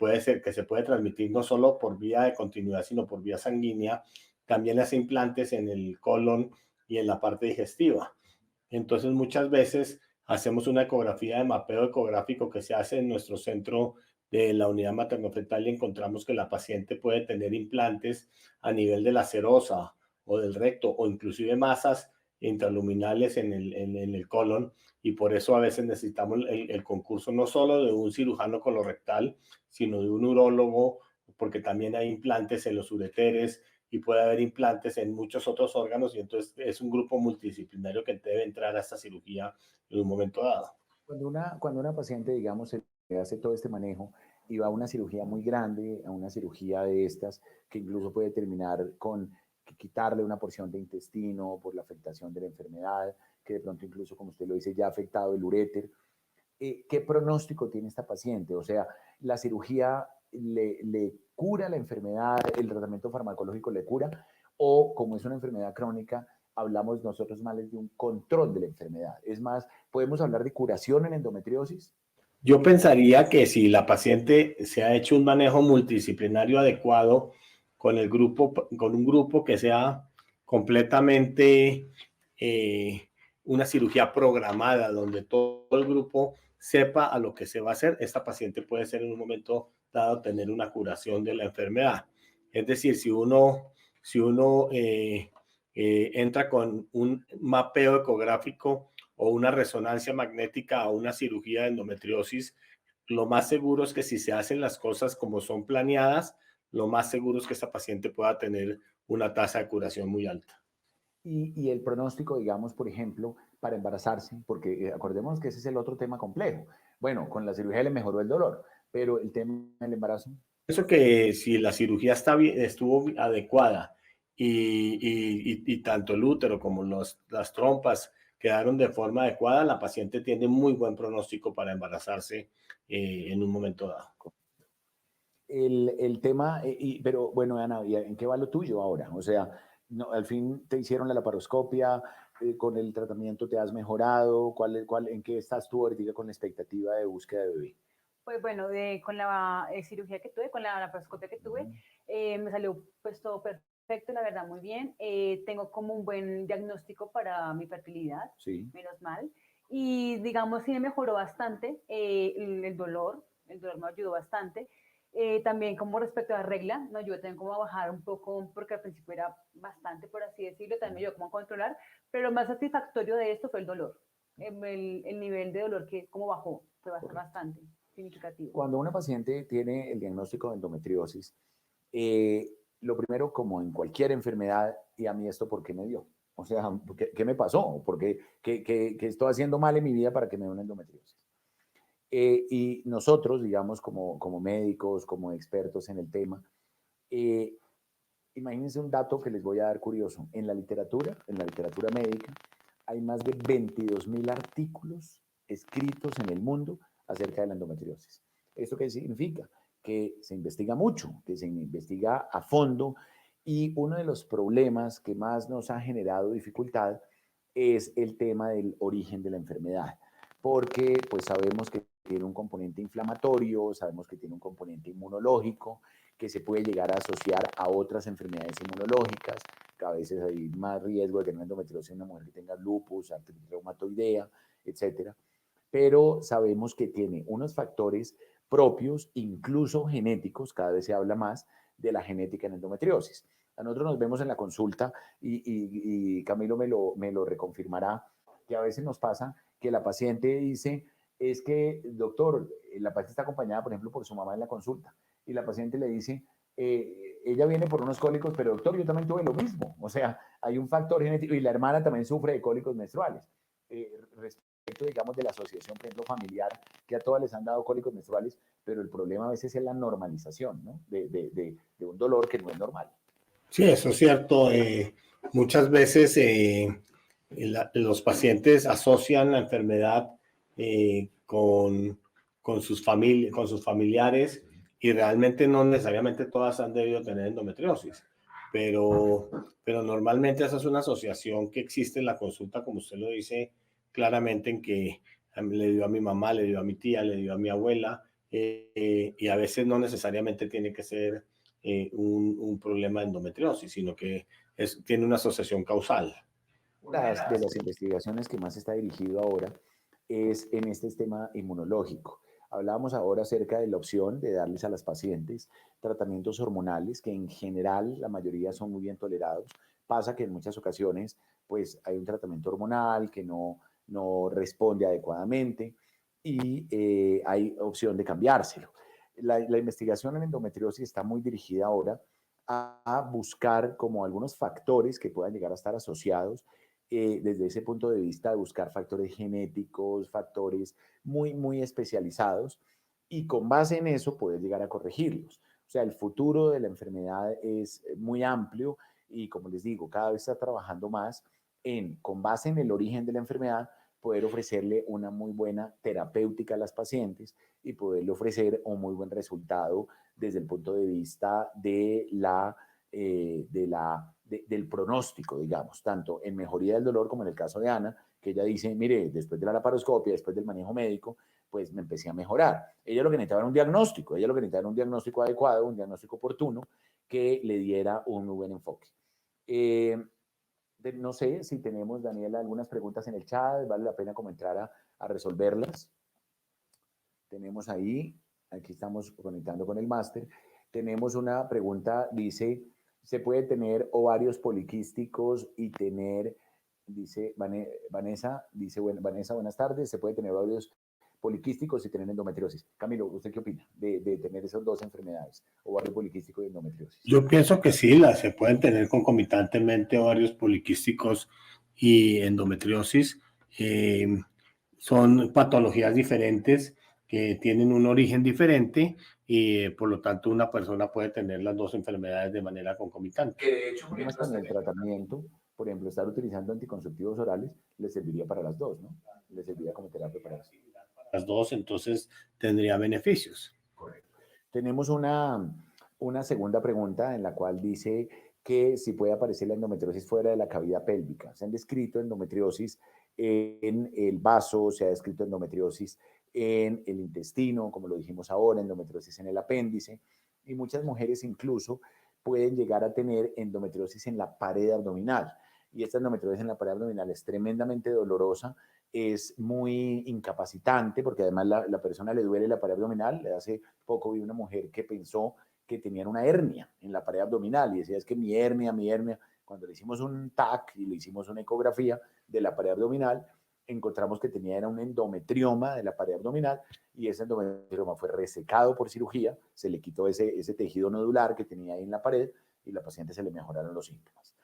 Speaker 3: se puede transmitir no solo por vía de continuidad, sino por vía sanguínea, también hace implantes en el colon y en la parte digestiva. Entonces, muchas veces hacemos una ecografía de mapeo ecográfico que se hace en nuestro centro de la unidad materno-fetal y encontramos que la paciente puede tener implantes a nivel de la serosa o del recto o inclusive masas intraluminales en el colon, y por eso a veces necesitamos el concurso no solo de un cirujano colorectal, sino de un urólogo, porque también hay implantes en los ureteres y puede haber implantes en muchos otros órganos, y entonces es un grupo multidisciplinario que debe entrar a esta cirugía en un momento dado.
Speaker 1: Cuando una paciente, digamos, se hace todo este manejo y va a una cirugía muy grande, a una cirugía de estas, que incluso puede terminar con quitarle una porción de intestino por la afectación de la enfermedad, que de pronto incluso, como usted lo dice, ya ha afectado el uréter. ¿Qué pronóstico tiene esta paciente? O sea, ¿la cirugía le cura la enfermedad, el tratamiento farmacológico le cura? O como es una enfermedad crónica, hablamos nosotros más de un control de la enfermedad. Es más, ¿podemos hablar de curación en endometriosis?
Speaker 3: Yo pensaría que si la paciente se ha hecho un manejo multidisciplinario adecuado con un grupo que sea completamente una cirugía programada, donde todo el grupo sepa a lo que se va a hacer, esta paciente puede ser en un momento dado tener una curación de la enfermedad. Es decir, si uno entra con un mapeo ecográfico o una resonancia magnética a una cirugía de endometriosis, lo más seguro es que si se hacen las cosas como son planeadas, lo más seguro es que esta paciente pueda tener una tasa de curación muy alta.
Speaker 1: Y el pronóstico, digamos, por ejemplo, para embarazarse, porque acordémonos que ese es el otro tema complejo. Bueno, con la cirugía le mejoró el dolor, pero el tema del embarazo.
Speaker 3: Eso que si la cirugía estuvo adecuada y tanto el útero como las trompas quedaron de forma adecuada, la paciente tiene muy buen pronóstico para embarazarse en un momento dado.
Speaker 1: El tema, pero bueno, Ana, ¿en qué va lo tuyo ahora? O sea, no, al fin te hicieron la laparoscopia, con el tratamiento te has mejorado, ¿en qué estás tú ahorita con la expectativa de búsqueda de bebé?
Speaker 2: Pues bueno, con la cirugía que tuve, con la laparoscopia que tuve, me salió pues todo perfecto, la verdad, muy bien. Tengo como un buen diagnóstico para mi fertilidad,
Speaker 1: Sí.
Speaker 2: menos mal. Y digamos, sí me mejoró bastante el dolor me ayudó bastante. También como respecto a la regla, me ayudó también como a bajar un poco, porque al principio era bastante, por así decirlo, también me ayudó como a controlar, pero lo más satisfactorio de esto fue el dolor. El nivel de dolor que como bajó fue bastante significativo.
Speaker 1: Cuando una paciente tiene el diagnóstico de endometriosis, eh, lo primero, como en cualquier enfermedad, y a mí esto, ¿por qué me dio? O sea, ¿qué me pasó? ¿Qué estoy haciendo mal en mi vida para que me dé una endometriosis? Y nosotros, digamos, como médicos, como expertos en el tema, eh, imagínense un dato que les voy a dar curioso. En la literatura médica, hay más de 22.000 artículos escritos en el mundo acerca de la endometriosis. ¿Esto qué significa? Que se investiga mucho, que se investiga a fondo, y uno de los problemas que más nos ha generado dificultad es el tema del origen de la enfermedad, porque pues sabemos que tiene un componente inflamatorio, sabemos que tiene un componente inmunológico, que se puede llegar a asociar a otras enfermedades inmunológicas, que a veces hay más riesgo de tener endometriosis en una mujer que tenga lupus, artritis reumatoidea, etcétera. Pero sabemos que tiene unos factores propios, incluso genéticos, cada vez se habla más de la genética en endometriosis. A nosotros nos vemos en la consulta y Camilo me lo reconfirmará, que a veces nos pasa que la paciente dice, es que, doctor, la paciente está acompañada, por ejemplo, por su mamá en la consulta, y la paciente le dice, ella viene por unos cólicos, pero doctor, yo también tuve lo mismo. O sea, hay un factor genético y la hermana también sufre de cólicos menstruales. Respecto, digamos, de la asociación, por ejemplo, familiar, que a todas les han dado cólicos menstruales, pero el problema a veces es la normalización, ¿no? De un dolor que no es normal.
Speaker 3: Sí, eso es cierto. Muchas veces los pacientes asocian la enfermedad con sus familiares, y realmente no necesariamente todas han debido tener endometriosis, pero normalmente esa es una asociación que existe en la consulta, como usted lo dice claramente, en que le dio a mi mamá, le dio a mi tía, le dio a mi abuela, y a veces no necesariamente tiene que ser un problema de endometriosis, sino que tiene una asociación causal.
Speaker 1: Una de las investigaciones que más está dirigido ahora es en este sistema inmunológico. Hablábamos ahora acerca de la opción de darles a las pacientes tratamientos hormonales que en general la mayoría son muy bien tolerados. Pasa que en muchas ocasiones pues hay un tratamiento hormonal que no responde adecuadamente y hay opción de cambiárselo. La investigación en endometriosis está muy dirigida ahora a buscar como algunos factores que puedan llegar a estar asociados desde ese punto de vista de buscar factores genéticos, factores muy especializados y con base en eso poder llegar a corregirlos. O sea, el futuro de la enfermedad es muy amplio y como les digo, cada vez está trabajando más en, con base en el origen de la enfermedad, poder ofrecerle una muy buena terapéutica a las pacientes y poderle ofrecer un muy buen resultado desde el punto de vista del pronóstico, digamos, tanto en mejoría del dolor como en el caso de Ana, que ella dice, mire, después de la laparoscopia, después del manejo médico, pues me empecé a mejorar. Ella lo que necesitaba era un diagnóstico, ella lo que necesitaba era un diagnóstico adecuado, un diagnóstico oportuno, que le diera un muy buen enfoque. No sé si tenemos, Daniela, algunas preguntas en el chat, vale la pena como entrar a resolverlas. Tenemos ahí, aquí estamos conectando con el máster. Tenemos una pregunta, dice, ¿se puede tener ovarios poliquísticos y tener, dice Vanessa, Vanessa, buenas tardes, ¿se puede tener ovarios poliquísticos y tener endometriosis? Camilo, ¿usted qué opina de tener esas dos enfermedades, ovario poliquístico y endometriosis?
Speaker 3: Yo pienso que sí, se pueden tener concomitantemente ovarios poliquísticos y endometriosis. Son patologías diferentes que tienen un origen diferente y por lo tanto una persona puede tener las dos enfermedades de manera concomitante.
Speaker 1: Que de hecho, con el tratamiento, por ejemplo, estar utilizando anticonceptivos orales, le serviría para las dos, ¿no? Le serviría como terapia para
Speaker 3: las dos, entonces tendría beneficios.
Speaker 1: Correcto. Tenemos una segunda pregunta en la cual dice que si puede aparecer la endometriosis fuera de la cavidad pélvica. Se han descrito endometriosis en el vaso, se ha descrito endometriosis en el intestino, como lo dijimos ahora, endometriosis en el apéndice, y muchas mujeres incluso pueden llegar a tener endometriosis en la pared abdominal. Y esta endometriosis en la pared abdominal es tremendamente dolorosa, es muy incapacitante, porque además la persona le duele la pared abdominal. Hace poco vi una mujer que pensó que tenía una hernia en la pared abdominal y decía, es que mi hernia. Cuando le hicimos un TAC y le hicimos una ecografía de la pared abdominal, encontramos que tenía era un endometrioma de la pared abdominal y ese endometrioma fue resecado por cirugía, se le quitó ese tejido nodular que tenía ahí en la pared y la paciente se le mejoraron los síntomas.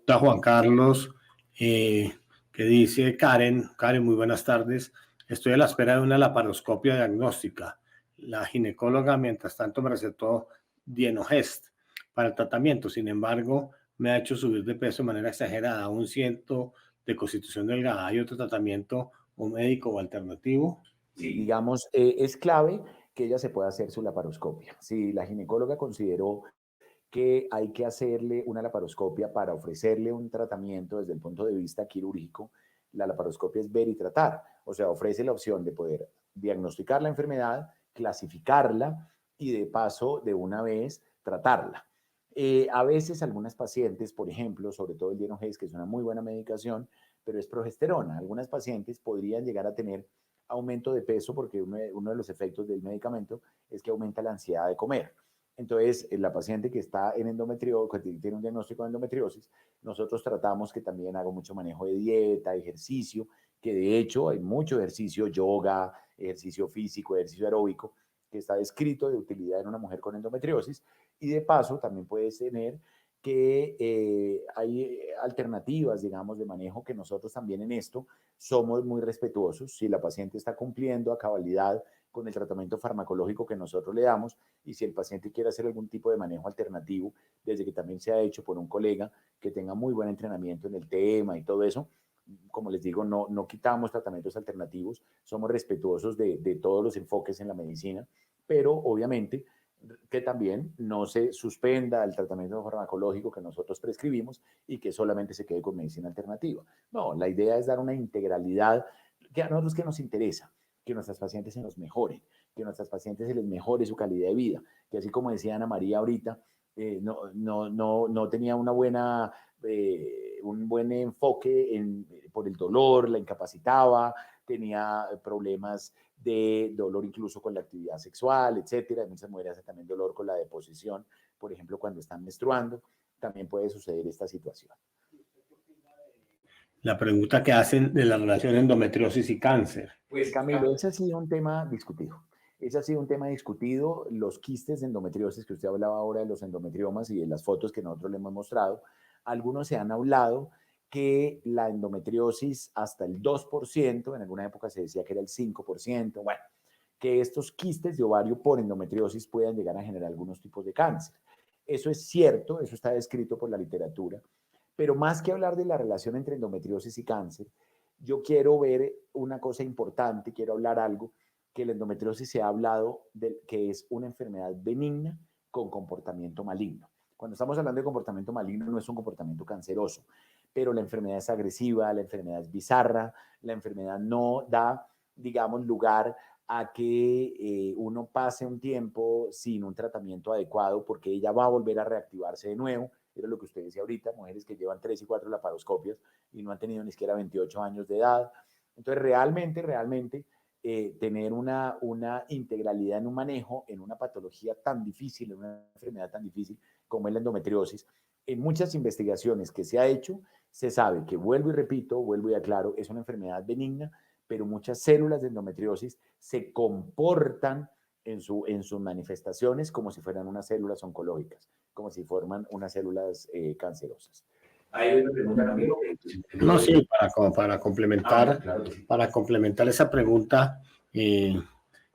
Speaker 3: Está Juan Carlos, que dice, Karen, muy buenas tardes, estoy a la espera de una laparoscopia diagnóstica. La ginecóloga, mientras tanto, me recetó Dienogest para el tratamiento. Sin embargo, me ha hecho subir de peso de manera exagerada, un ciento de constitución delgada. ¿Hay otro tratamiento o médico o alternativo?
Speaker 1: Sí, digamos, es clave que ella se pueda hacer su laparoscopia. Si la ginecóloga consideró que hay que hacerle una laparoscopia para ofrecerle un tratamiento desde el punto de vista quirúrgico, la laparoscopia es ver y tratar. O sea, ofrece la opción de poder diagnosticar la enfermedad, clasificarla y de paso, de una vez, tratarla. A veces algunas pacientes, por ejemplo, sobre todo el Dienogest, que es una muy buena medicación, pero es progesterona. Algunas pacientes podrían llegar a tener aumento de peso porque uno de los efectos del medicamento es que aumenta la ansiedad de comer. Entonces, la paciente que está en endometriosis, que tiene un diagnóstico de endometriosis, nosotros tratamos que también haga mucho manejo de dieta, ejercicio, que de hecho hay mucho ejercicio, yoga, ejercicio físico, ejercicio aeróbico, que está descrito de utilidad en una mujer con endometriosis. Y de paso, también puedes tener que hay alternativas, digamos, de manejo que nosotros también en esto somos muy respetuosos. Si la paciente está cumpliendo a cabalidad con el tratamiento farmacológico que nosotros le damos y si el paciente quiere hacer algún tipo de manejo alternativo, desde que también se ha hecho por un colega que tenga muy buen entrenamiento en el tema y todo eso, como les digo, no quitamos tratamientos alternativos, somos respetuosos de todos los enfoques en la medicina, pero obviamente que también no se suspenda el tratamiento farmacológico que nosotros prescribimos y que solamente se quede con medicina alternativa. No, la idea es dar una integralidad que a nosotros que nos interesa, que nuestras pacientes se nos mejoren, que a nuestras pacientes se les mejore su calidad de vida, que así como decía Ana María ahorita, no tenía una buena, un buen enfoque por el dolor, la incapacitaba, tenía problemas de dolor incluso con la actividad sexual, etcétera. Hay muchas mujeres hacen también dolor con la deposición, por ejemplo, cuando están menstruando, también puede suceder esta situación.
Speaker 3: La pregunta que hacen de la relación endometriosis y cáncer.
Speaker 1: Pues Camilo, ese ha sido un tema discutido. Ese ha sido un tema discutido. Los quistes de endometriosis, que usted hablaba ahora de los endometriomas y de las fotos que nosotros le hemos mostrado, algunos se han hablado que la endometriosis hasta el 2%, en alguna época se decía que era el 5%, bueno, que estos quistes de ovario por endometriosis puedan llegar a generar algunos tipos de cáncer. Eso es cierto, eso está descrito por la literatura, pero más que hablar de la relación entre endometriosis y cáncer, yo quiero ver una cosa importante, quiero hablar algo, que la endometriosis se ha hablado de que es una enfermedad benigna con comportamiento maligno. Cuando estamos hablando de comportamiento maligno, no es un comportamiento canceroso, pero la enfermedad es agresiva, la enfermedad es bizarra, la enfermedad no da, digamos, lugar a que uno pase un tiempo sin un tratamiento adecuado porque ella va a volver a reactivarse de nuevo. Era lo que usted decía ahorita, mujeres que llevan 3 y 4 laparoscopias y no han tenido ni siquiera 28 años de edad. Entonces, realmente, tener una integralidad en un manejo, en una patología tan difícil, en una enfermedad tan difícil como es la endometriosis, en muchas investigaciones que se ha hecho, se sabe que, vuelvo y repito, vuelvo y aclaro, es una enfermedad benigna, pero muchas células de endometriosis se comportan en sus manifestaciones como si fueran unas células oncológicas, como si forman unas células cancerosas.
Speaker 3: Hay una pregunta también. No, sí, para complementar, claro, sí. Para complementar esa pregunta,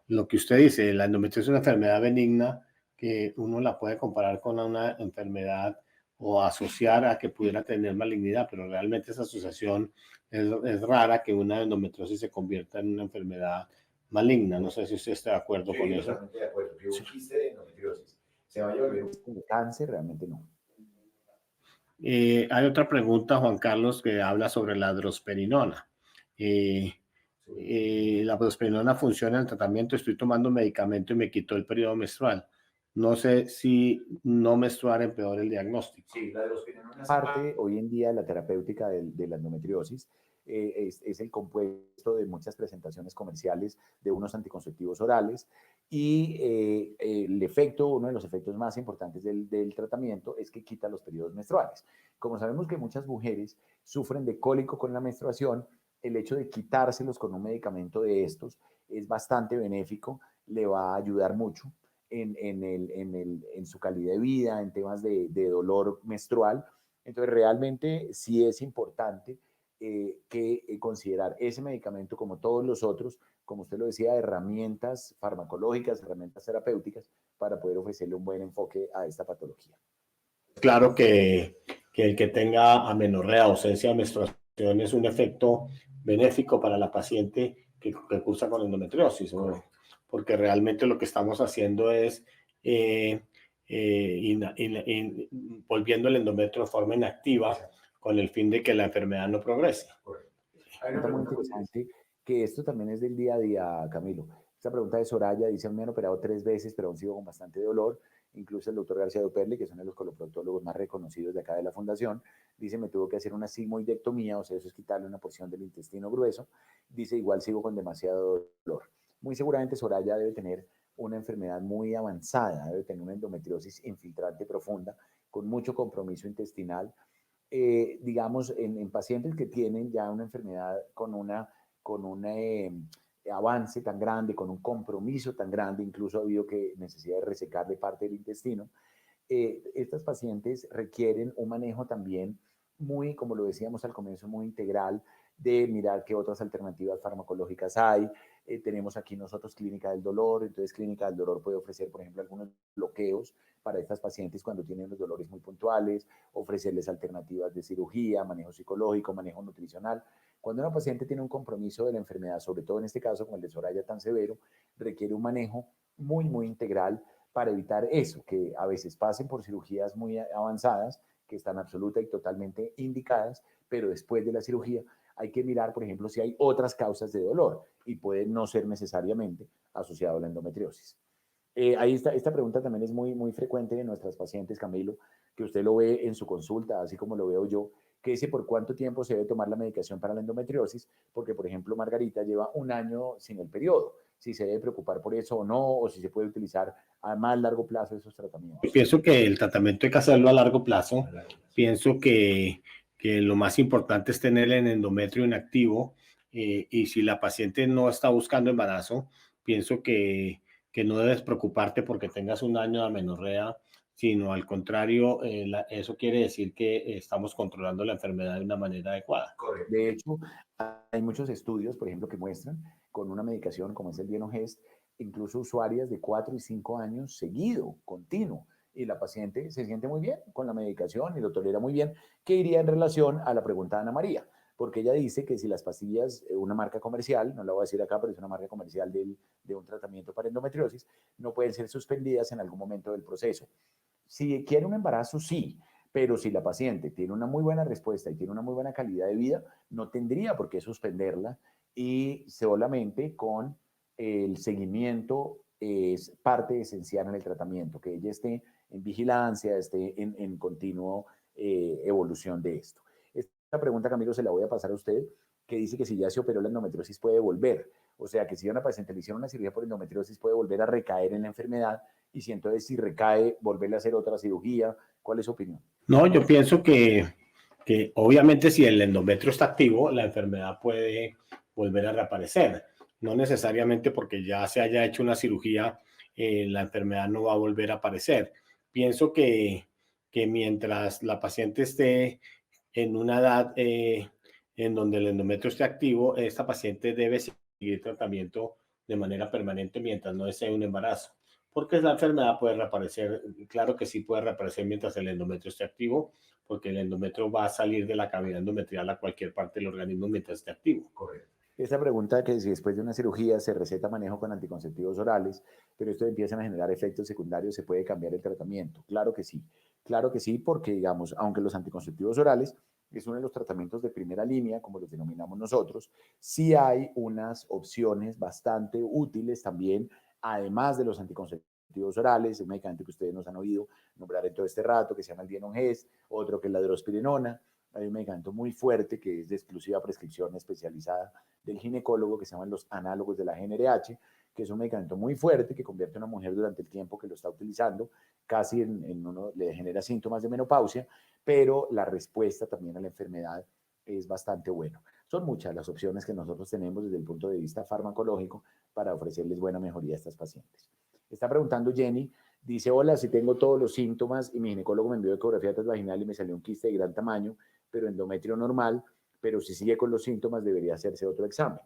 Speaker 3: lo que usted dice, la endometriosis es una enfermedad benigna que uno la puede comparar con una enfermedad o asociar a que pudiera tener malignidad, pero realmente esa asociación es rara, que una endometriosis se convierta en una enfermedad maligna. No sé si usted está de acuerdo con eso.
Speaker 1: Totalmente de acuerdo. Que un quiste de endometriosis se vaya a volver un cáncer, realmente no.
Speaker 3: Hay otra pregunta, Juan Carlos, que habla sobre la drosperinona. La drosperinona funciona en el tratamiento. Estoy tomando medicamento y me quitó el periodo menstrual. No sé si no menstruar empeora el diagnóstico.
Speaker 1: Sí, la drosperinona es parte hoy en día de la terapéutica de la endometriosis. Es el compuesto de muchas presentaciones comerciales de unos anticonceptivos orales y el efecto, uno de los efectos más importantes del tratamiento es que quita los periodos menstruales. Como sabemos que muchas mujeres sufren de cólico con la menstruación, el hecho de quitárselos con un medicamento de estos es bastante benéfico, le va a ayudar mucho en su calidad de vida, en temas de dolor menstrual. Entonces, realmente sí es importante considerar ese medicamento como todos los otros, como usted lo decía, herramientas farmacológicas, herramientas terapéuticas para poder ofrecerle un buen enfoque a esta patología.
Speaker 3: Claro que el que tenga amenorrea, ausencia de menstruación, es un efecto benéfico para la paciente que cursa con endometriosis, ¿no? Porque realmente lo que estamos haciendo es volviendo el endometrio de forma inactiva con el fin de que la enfermedad no progrese.
Speaker 1: Hay una pregunta muy interesante, que esto también es del día a día, Camilo. Esta pregunta de Soraya dice: me han operado 3 veces, pero aún sigo con bastante dolor. Incluso el doctor García de Operle, que es uno de los coloproctólogos más reconocidos de acá de la fundación, dice: me tuvo que hacer una sigmoidectomía, o sea, eso es quitarle una porción del intestino grueso. Dice: igual sigo con demasiado dolor. Muy seguramente Soraya debe tener una enfermedad muy avanzada, debe tener una endometriosis infiltrante profunda, con mucho compromiso intestinal. Digamos, en pacientes que tienen ya una enfermedad con un avance tan grande, con un compromiso tan grande, incluso ha habido que necesidad de resecarle parte del intestino, estas pacientes requieren un manejo también muy, como lo decíamos al comienzo, muy integral, de mirar qué otras alternativas farmacológicas hay. Tenemos aquí nosotros Clínica del Dolor, entonces Clínica del Dolor puede ofrecer, por ejemplo, algunos bloqueos para estas pacientes cuando tienen los dolores muy puntuales, ofrecerles alternativas de cirugía, manejo psicológico, manejo nutricional. Cuando una paciente tiene un compromiso de la enfermedad, sobre todo en este caso como el de Soraya tan severo, requiere un manejo muy integral para evitar eso, que a veces pasen por cirugías muy avanzadas, que están absoluta y totalmente indicadas, pero después de la cirugía hay que mirar, por ejemplo, si hay otras causas de dolor y puede no ser necesariamente asociado a la endometriosis. Ahí está, esta pregunta también es muy frecuente en nuestras pacientes, Camilo, que usted lo ve en su consulta, así como lo veo yo, que dice por cuánto tiempo se debe tomar la medicación para la endometriosis, porque, por ejemplo, Margarita lleva un año sin el periodo, si se debe preocupar por eso o no, o si se puede utilizar a más largo plazo esos tratamientos.
Speaker 3: Pienso que el tratamiento hay que hacerlo a largo plazo. Pienso que lo más importante es tener el endometrio inactivo, y si la paciente no está buscando embarazo, pienso que no debes preocuparte porque tengas un año de amenorrea, sino al contrario, eso quiere decir que estamos controlando la enfermedad de una manera adecuada.
Speaker 1: De hecho, hay muchos estudios, por ejemplo, que muestran con una medicación como es el Dienogest, incluso usuarias de 4 y 5 años seguido, continuo, y la paciente se siente muy bien con la medicación y lo tolera muy bien, que iría en relación a la pregunta de Ana María, porque ella dice que si las pastillas, una marca comercial, no la voy a decir acá, pero es una marca comercial de un tratamiento para endometriosis, no pueden ser suspendidas en algún momento del proceso. Si quiere un embarazo, sí, pero si la paciente tiene una muy buena respuesta y tiene una muy buena calidad de vida, no tendría por qué suspenderla y solamente con el seguimiento es parte esencial en el tratamiento, que ella esté en vigilancia, esté en continuo evolución de esto. Esta pregunta, Camilo, se la voy a pasar a usted, que dice que si ya se operó la endometriosis puede volver. O sea, que si a una paciente le hicieron una cirugía por endometriosis puede volver a recaer en la enfermedad y si entonces si recae, volverle a hacer otra cirugía. ¿Cuál es su opinión?
Speaker 3: No, yo pienso que obviamente si el endometrio está activo, la enfermedad puede volver a reaparecer. No necesariamente porque ya se haya hecho una cirugía, la enfermedad no va a volver a aparecer. Pienso que mientras la paciente esté en una edad en donde el endometrio esté activo, esta paciente debe seguir tratamiento de manera permanente mientras no desee un embarazo. Porque la enfermedad puede reaparecer, claro que sí puede reaparecer mientras el endometrio esté activo, porque el endometrio va a salir de la cavidad endometrial a cualquier parte del organismo mientras esté activo.
Speaker 1: Correcto. Esta pregunta que si después de una cirugía se receta manejo con anticonceptivos orales, pero esto empiezan a generar efectos secundarios, ¿se puede cambiar el tratamiento? Claro que sí, porque digamos, aunque los anticonceptivos orales es uno de los tratamientos de primera línea, como los denominamos nosotros, sí hay unas opciones bastante útiles también, además de los anticonceptivos orales, un medicamento que ustedes nos han oído nombrar en todo este rato, que se llama el Dienogest, otro que es la drospirenona. Hay un medicamento muy fuerte que es de exclusiva prescripción especializada del ginecólogo, que se llaman los análogos de la GnRH, que es un medicamento muy fuerte que convierte a una mujer durante el tiempo que lo está utilizando, casi en uno le genera síntomas de menopausia, pero la respuesta también a la enfermedad es bastante buena. Son muchas las opciones que nosotros tenemos desde el punto de vista farmacológico para ofrecerles buena mejoría a estas pacientes. Está preguntando Jenny, dice, hola, si tengo todos los síntomas y mi ginecólogo me envió ecografía transvaginal y me salió un quiste de gran tamaño, pero endometrio normal, pero si sigue con los síntomas debería hacerse otro examen.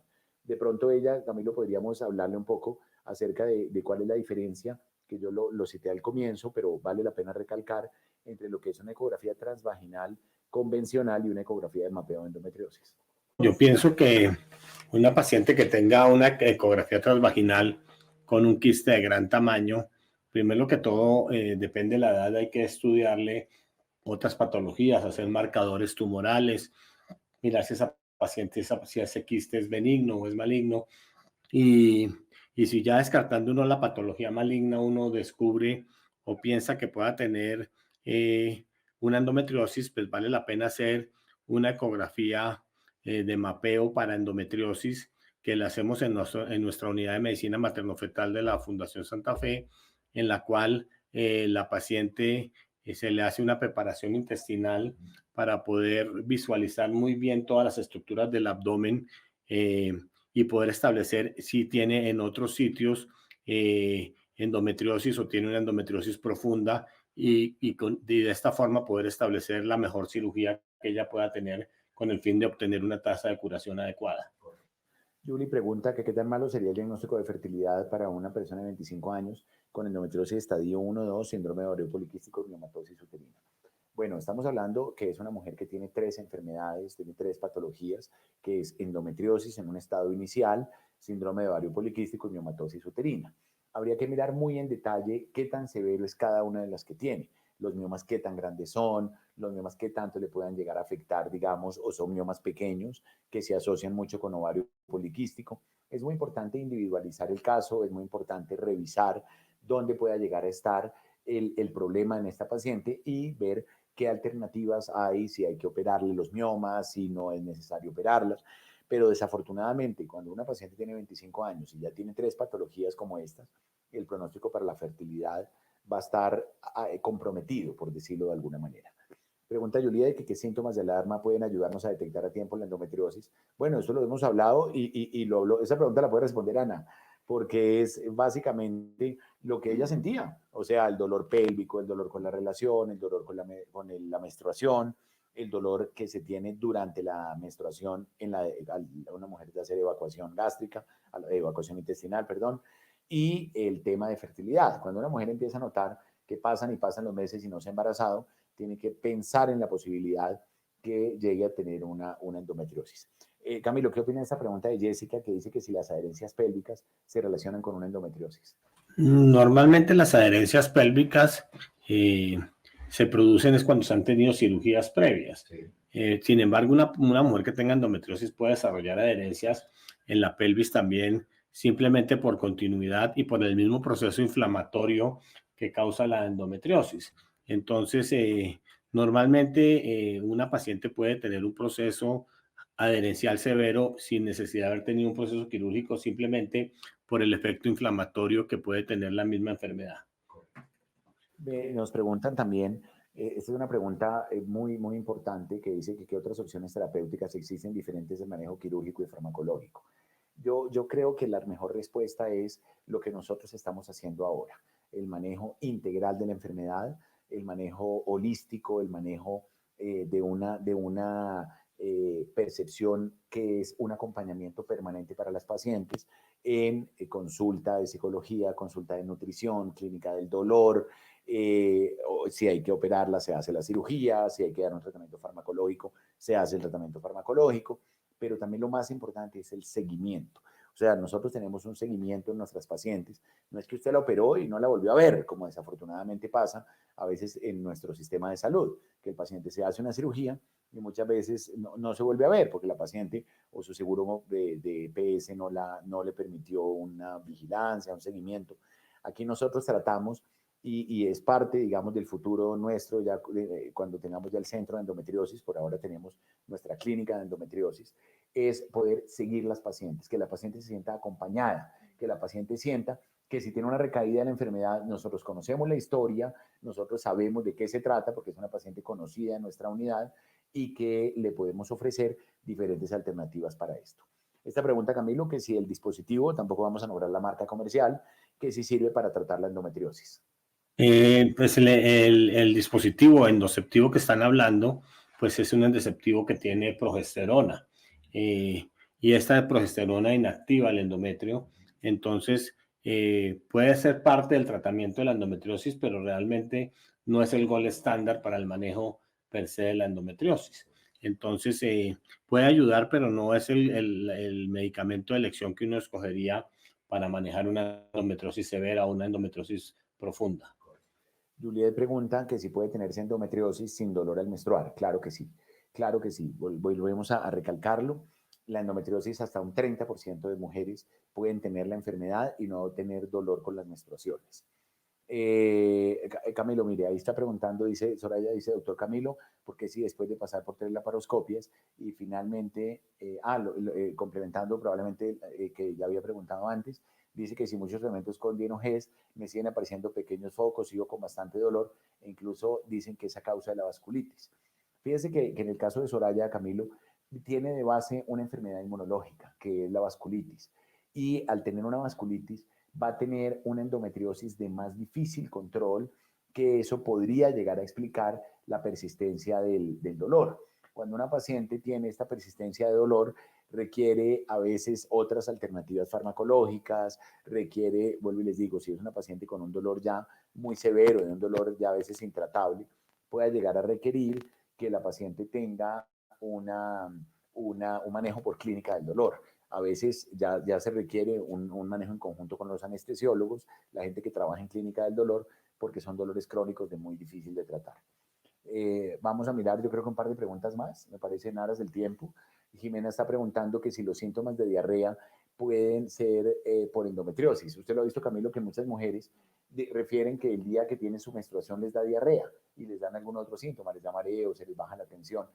Speaker 1: De pronto ella, Camilo, podríamos hablarle un poco acerca de cuál es la diferencia, que yo lo cité al comienzo, pero vale la pena recalcar, entre lo que es una ecografía transvaginal convencional y una ecografía de mapeo de endometriosis.
Speaker 3: Yo pienso que una paciente que tenga una ecografía transvaginal con un quiste de gran tamaño, primero que todo, depende de la edad, hay que estudiarle otras patologías, hacer marcadores tumorales, mirar si esa paciente, si ese quiste es benigno o es maligno. Y, y si ya descartando uno la patología maligna, uno descubre o piensa que pueda tener una endometriosis, pues vale la pena hacer una ecografía de mapeo para endometriosis que la hacemos en nuestra unidad de medicina materno-fetal de la Fundación Santa Fe, en la cual la paciente se le hace una preparación intestinal para poder visualizar muy bien todas las estructuras del abdomen y poder establecer si tiene en otros sitios endometriosis o tiene una endometriosis profunda y de esta forma poder establecer la mejor cirugía que ella pueda tener con el fin de obtener una tasa de curación adecuada.
Speaker 1: Julie pregunta que qué tan malo sería el diagnóstico de fertilidad para una persona de 25 años con endometriosis estadio 1-2, síndrome de ovario poliquístico, miomatosis uterina. Bueno, estamos hablando que es una mujer que tiene 3 enfermedades, tiene 3 patologías, que es endometriosis en un estado inicial, síndrome de ovario poliquístico y miomatosis uterina. Habría que mirar muy en detalle qué tan severo es cada una de las que tiene. Los miomas qué tan grandes son, los miomas qué tanto le puedan llegar a afectar, digamos, o son miomas pequeños que se asocian mucho con ovario poliquístico. Es muy importante individualizar el caso, es muy importante revisar dónde pueda llegar a estar el problema en esta paciente y ver qué alternativas hay, si hay que operarle los miomas, si no es necesario operarlas. Pero desafortunadamente, cuando una paciente tiene 25 años y ya tiene 3 patologías como estas, el pronóstico para la fertilidad va a estar comprometido, por decirlo de alguna manera. Pregunta Julia de que qué síntomas de alarma pueden ayudarnos a detectar a tiempo la endometriosis. Bueno, eso lo hemos hablado esa pregunta la puede responder Ana, porque es básicamente lo que ella sentía, o sea, el dolor pélvico, el dolor con la relación, el dolor con la menstruación, el dolor que se tiene durante la menstruación una mujer de hacer evacuación gástrica, evacuación intestinal, perdón, y el tema de fertilidad. Cuando una mujer empieza a notar que pasan y pasan los meses y no se ha embarazado, tiene que pensar en la posibilidad que llegue a tener una endometriosis. Camilo, ¿qué opina de esta pregunta de Jessica que dice que si las adherencias pélvicas se relacionan con una endometriosis?
Speaker 3: Normalmente las adherencias pélvicas se producen es cuando se han tenido cirugías previas. Sí. Sin embargo, una mujer que tenga endometriosis puede desarrollar adherencias en la pelvis también, simplemente por continuidad y por el mismo proceso inflamatorio que causa la endometriosis. Entonces, normalmente una paciente puede tener un proceso adherencial severo sin necesidad de haber tenido un proceso quirúrgico, simplemente por el efecto inflamatorio que puede tener la misma enfermedad.
Speaker 1: Nos preguntan también, esta es una pregunta muy, muy importante que dice que qué otras opciones terapéuticas existen diferentes del manejo quirúrgico y farmacológico. Yo creo que la mejor respuesta es lo que nosotros estamos haciendo ahora, el manejo integral de la enfermedad, el manejo holístico, el manejo de una percepción que es un acompañamiento permanente para las pacientes en consulta de psicología, consulta de nutrición, clínica del dolor, si hay que operarla, se hace la cirugía, si hay que dar un tratamiento farmacológico, se hace el tratamiento farmacológico, pero también lo más importante es el seguimiento. O sea, nosotros tenemos un seguimiento en nuestras pacientes. No es que usted la operó y no la volvió a ver, como desafortunadamente pasa a veces en nuestro sistema de salud, que el paciente se hace una cirugía y muchas veces no se vuelve a ver porque la paciente o su seguro de EPS no le permitió una vigilancia, un seguimiento. Aquí nosotros tratamos y es parte, digamos, del futuro nuestro, ya cuando tengamos ya el centro de endometriosis, por ahora tenemos nuestra clínica de endometriosis, es poder seguir las pacientes, que la paciente se sienta acompañada, que la paciente sienta que si tiene una recaída de la enfermedad, nosotros conocemos la historia, nosotros sabemos de qué se trata, porque es una paciente conocida en nuestra unidad y que le podemos ofrecer diferentes alternativas para esto. Esta pregunta, Camilo, que si el dispositivo, tampoco vamos a nombrar la marca comercial, que si sirve para tratar la endometriosis.
Speaker 3: Pues el dispositivo endoceptivo que están hablando, pues es un endoceptivo que tiene progesterona y esta progesterona inactiva el endometrio, entonces puede ser parte del tratamiento de la endometriosis, pero realmente no es el gol estándar para el manejo per se de la endometriosis. Entonces puede ayudar, pero no es el medicamento de elección que uno escogería para manejar una endometriosis severa o una endometriosis profunda.
Speaker 1: Juliet pregunta que si puede tenerse endometriosis sin dolor al menstruar. Claro que sí, claro que sí. Volvemos a recalcarlo. La endometriosis, hasta un 30% de mujeres pueden tener la enfermedad y no tener dolor con las menstruaciones. Camilo, mire, ahí está preguntando, dice Soraya, dice doctor Camilo, ¿por qué si después de pasar por 3 laparoscopias y finalmente, complementando probablemente que ya había preguntado antes, dice que si muchos tratamientos con dienogés me siguen apareciendo pequeños focos, sigo con bastante dolor e incluso dicen que es a causa de la vasculitis. Fíjese que en el caso de Soraya, Camilo, tiene de base una enfermedad inmunológica, que es la vasculitis. Y al tener una vasculitis, va a tener una endometriosis de más difícil control, que eso podría llegar a explicar la persistencia del dolor. Cuando una paciente tiene esta persistencia de dolor, requiere a veces otras alternativas farmacológicas, requiere, vuelvo y les digo, si es una paciente con un dolor ya muy severo, de un dolor ya a veces intratable, puede llegar a requerir que la paciente tenga un manejo por clínica del dolor. A veces ya se requiere un manejo en conjunto con los anestesiólogos, la gente que trabaja en clínica del dolor, porque son dolores crónicos de muy difícil de tratar. Vamos a mirar, yo creo que un par de preguntas más, me parece en aras del tiempo. Jimena está preguntando que si los síntomas de diarrea pueden ser por endometriosis. Usted lo ha visto, Camilo, que muchas mujeres refieren que el día que tienen su menstruación les da diarrea. y les dan algún otro síntoma, les da mareo, se les baja la tensión.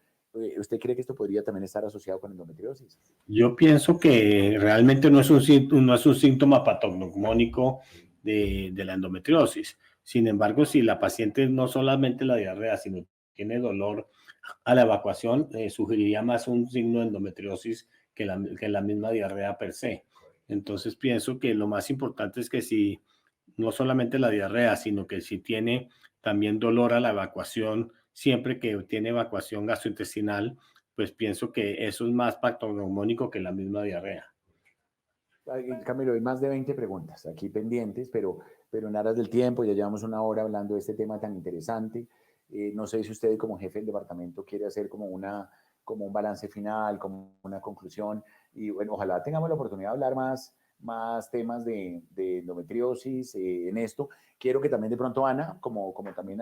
Speaker 1: ¿Usted cree que esto podría también estar asociado con endometriosis?
Speaker 3: Yo pienso que realmente no es un síntoma patognomónico de la endometriosis. Sin embargo, si la paciente no solamente la diarrea, sino tiene dolor a la evacuación, sugeriría más un signo de endometriosis que la misma diarrea per se. Entonces pienso que lo más importante es que si no solamente la diarrea, sino que si tiene también dolor a la evacuación, siempre que tiene evacuación gastrointestinal, pues pienso que eso es más patognomónico que la misma diarrea.
Speaker 1: Camilo, hay más de 20 preguntas aquí pendientes, pero en aras del tiempo, ya llevamos una hora hablando de este tema tan interesante. No sé si usted como jefe del departamento quiere hacer como un balance final, como una conclusión. Y bueno, ojalá tengamos la oportunidad de hablar más temas de endometriosis en esto. Quiero que también de pronto Ana, como también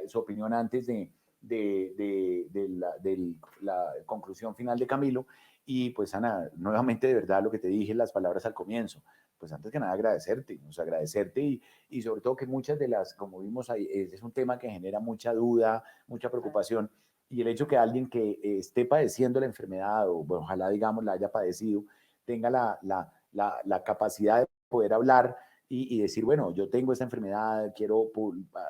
Speaker 1: su opinión antes de la conclusión final de Camilo. Y pues Ana, nuevamente de verdad lo que te dije, las palabras al comienzo, pues antes que nada agradecerte y sobre todo que muchas de las, como vimos ahí, es un tema que genera mucha duda, mucha preocupación y el hecho que alguien que esté padeciendo la enfermedad o bueno, ojalá digamos la haya padecido, tenga la capacidad de poder hablar y decir, bueno, yo tengo esta enfermedad, quiero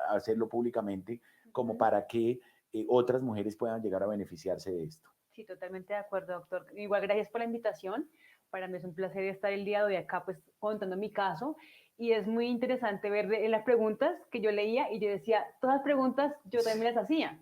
Speaker 1: hacerlo públicamente como para que otras mujeres puedan llegar a beneficiarse de esto.
Speaker 2: Sí, totalmente de acuerdo, doctor. Igual, gracias por la invitación. Para mí es un placer estar el día de hoy acá, pues, contando mi caso. Y es muy interesante ver en las preguntas que yo leía y yo decía, todas las preguntas yo también las hacía.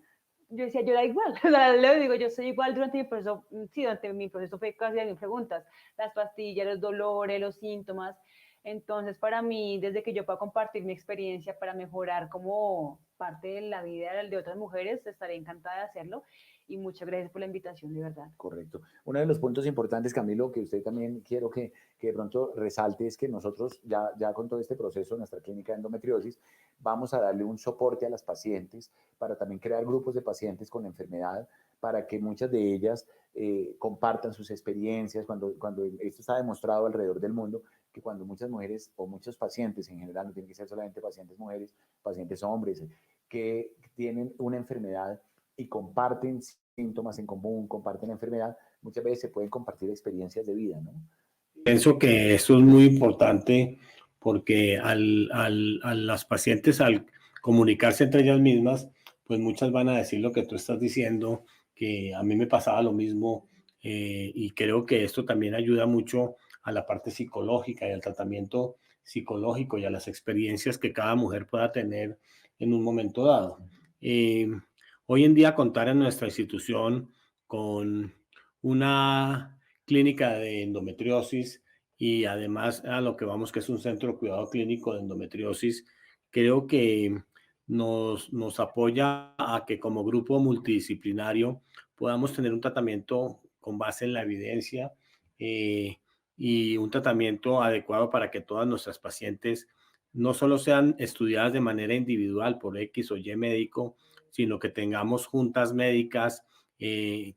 Speaker 2: Yo decía, yo era igual. Le digo, yo soy igual durante mi proceso. Sí, durante mi proceso fue casi las preguntas. Las pastillas, los dolores, los síntomas. Entonces, para mí, desde que yo pueda compartir mi experiencia para mejorar como parte de la vida de otras mujeres, estaré encantada de hacerlo y muchas gracias por la invitación, de verdad.
Speaker 1: Correcto. Uno de los puntos importantes, Camilo, que usted también quiero que de pronto resalte es que nosotros ya con todo este proceso en nuestra clínica de endometriosis vamos a darle un soporte a las pacientes para también crear grupos de pacientes con la enfermedad para que muchas de ellas compartan sus experiencias cuando esto está demostrado alrededor del mundo que cuando muchas mujeres o muchos pacientes en general, no tienen que ser solamente pacientes mujeres, pacientes hombres, que tienen una enfermedad y comparten síntomas en común, comparten la enfermedad, muchas veces se pueden compartir experiencias de vida, ¿no?
Speaker 3: Pienso que esto es muy importante porque a las pacientes al comunicarse entre ellas mismas, pues muchas van a decir lo que tú estás diciendo, que a mí me pasaba lo mismo y creo que esto también ayuda mucho a la parte psicológica y al tratamiento psicológico y a las experiencias que cada mujer pueda tener en un momento dado. Hoy en día contar en nuestra institución con una clínica de endometriosis y además a lo que vamos que es un centro de cuidado clínico de endometriosis, creo que nos apoya a que como grupo multidisciplinario podamos tener un tratamiento con base en la evidencia y un tratamiento adecuado para que todas nuestras pacientes no solo sean estudiadas de manera individual por X o Y médico, sino que tengamos juntas médicas,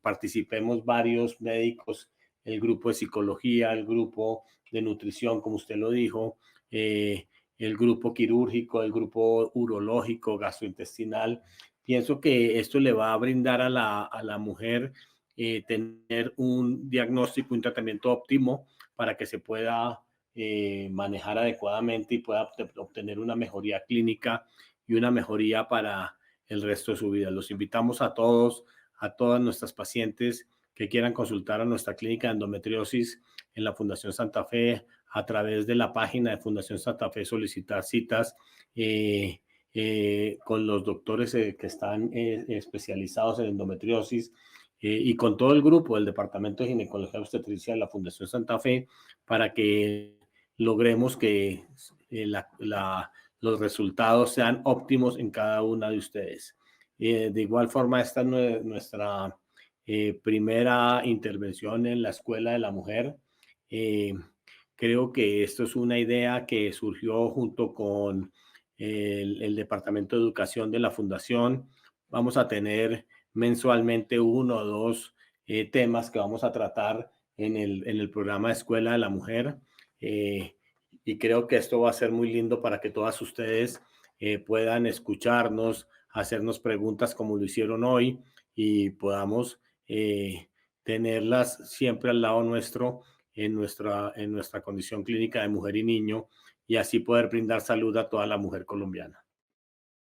Speaker 3: participemos varios médicos, el grupo de psicología, el grupo de nutrición, como usted lo dijo, el grupo quirúrgico, el grupo urológico, gastrointestinal. Pienso que esto le va a brindar a la mujer tener un diagnóstico, un tratamiento óptimo para que se pueda manejar adecuadamente y pueda obtener una mejoría clínica y una mejoría para el resto de su vida. Los invitamos a todos, a todas nuestras pacientes que quieran consultar a nuestra clínica de endometriosis en la Fundación Santa Fe, a través de la página de Fundación Santa Fe, solicitar citas con los doctores que están especializados en endometriosis y con todo el grupo del Departamento de Ginecología Obstetricia de la Fundación Santa Fe para que logremos que los resultados sean óptimos en cada una de ustedes. De igual forma, esta es nuestra primera intervención en la Escuela de la Mujer. Creo que esto es una idea que surgió junto con el Departamento de Educación de la Fundación. Vamos a tener mensualmente 1 o 2 temas que vamos a tratar en el programa de Escuela de la Mujer. Y creo que esto va a ser muy lindo para que todas ustedes puedan escucharnos hacernos preguntas como lo hicieron hoy y podamos tenerlas siempre al lado nuestro en nuestra condición clínica de mujer y niño, y así poder brindar salud a toda la mujer colombiana.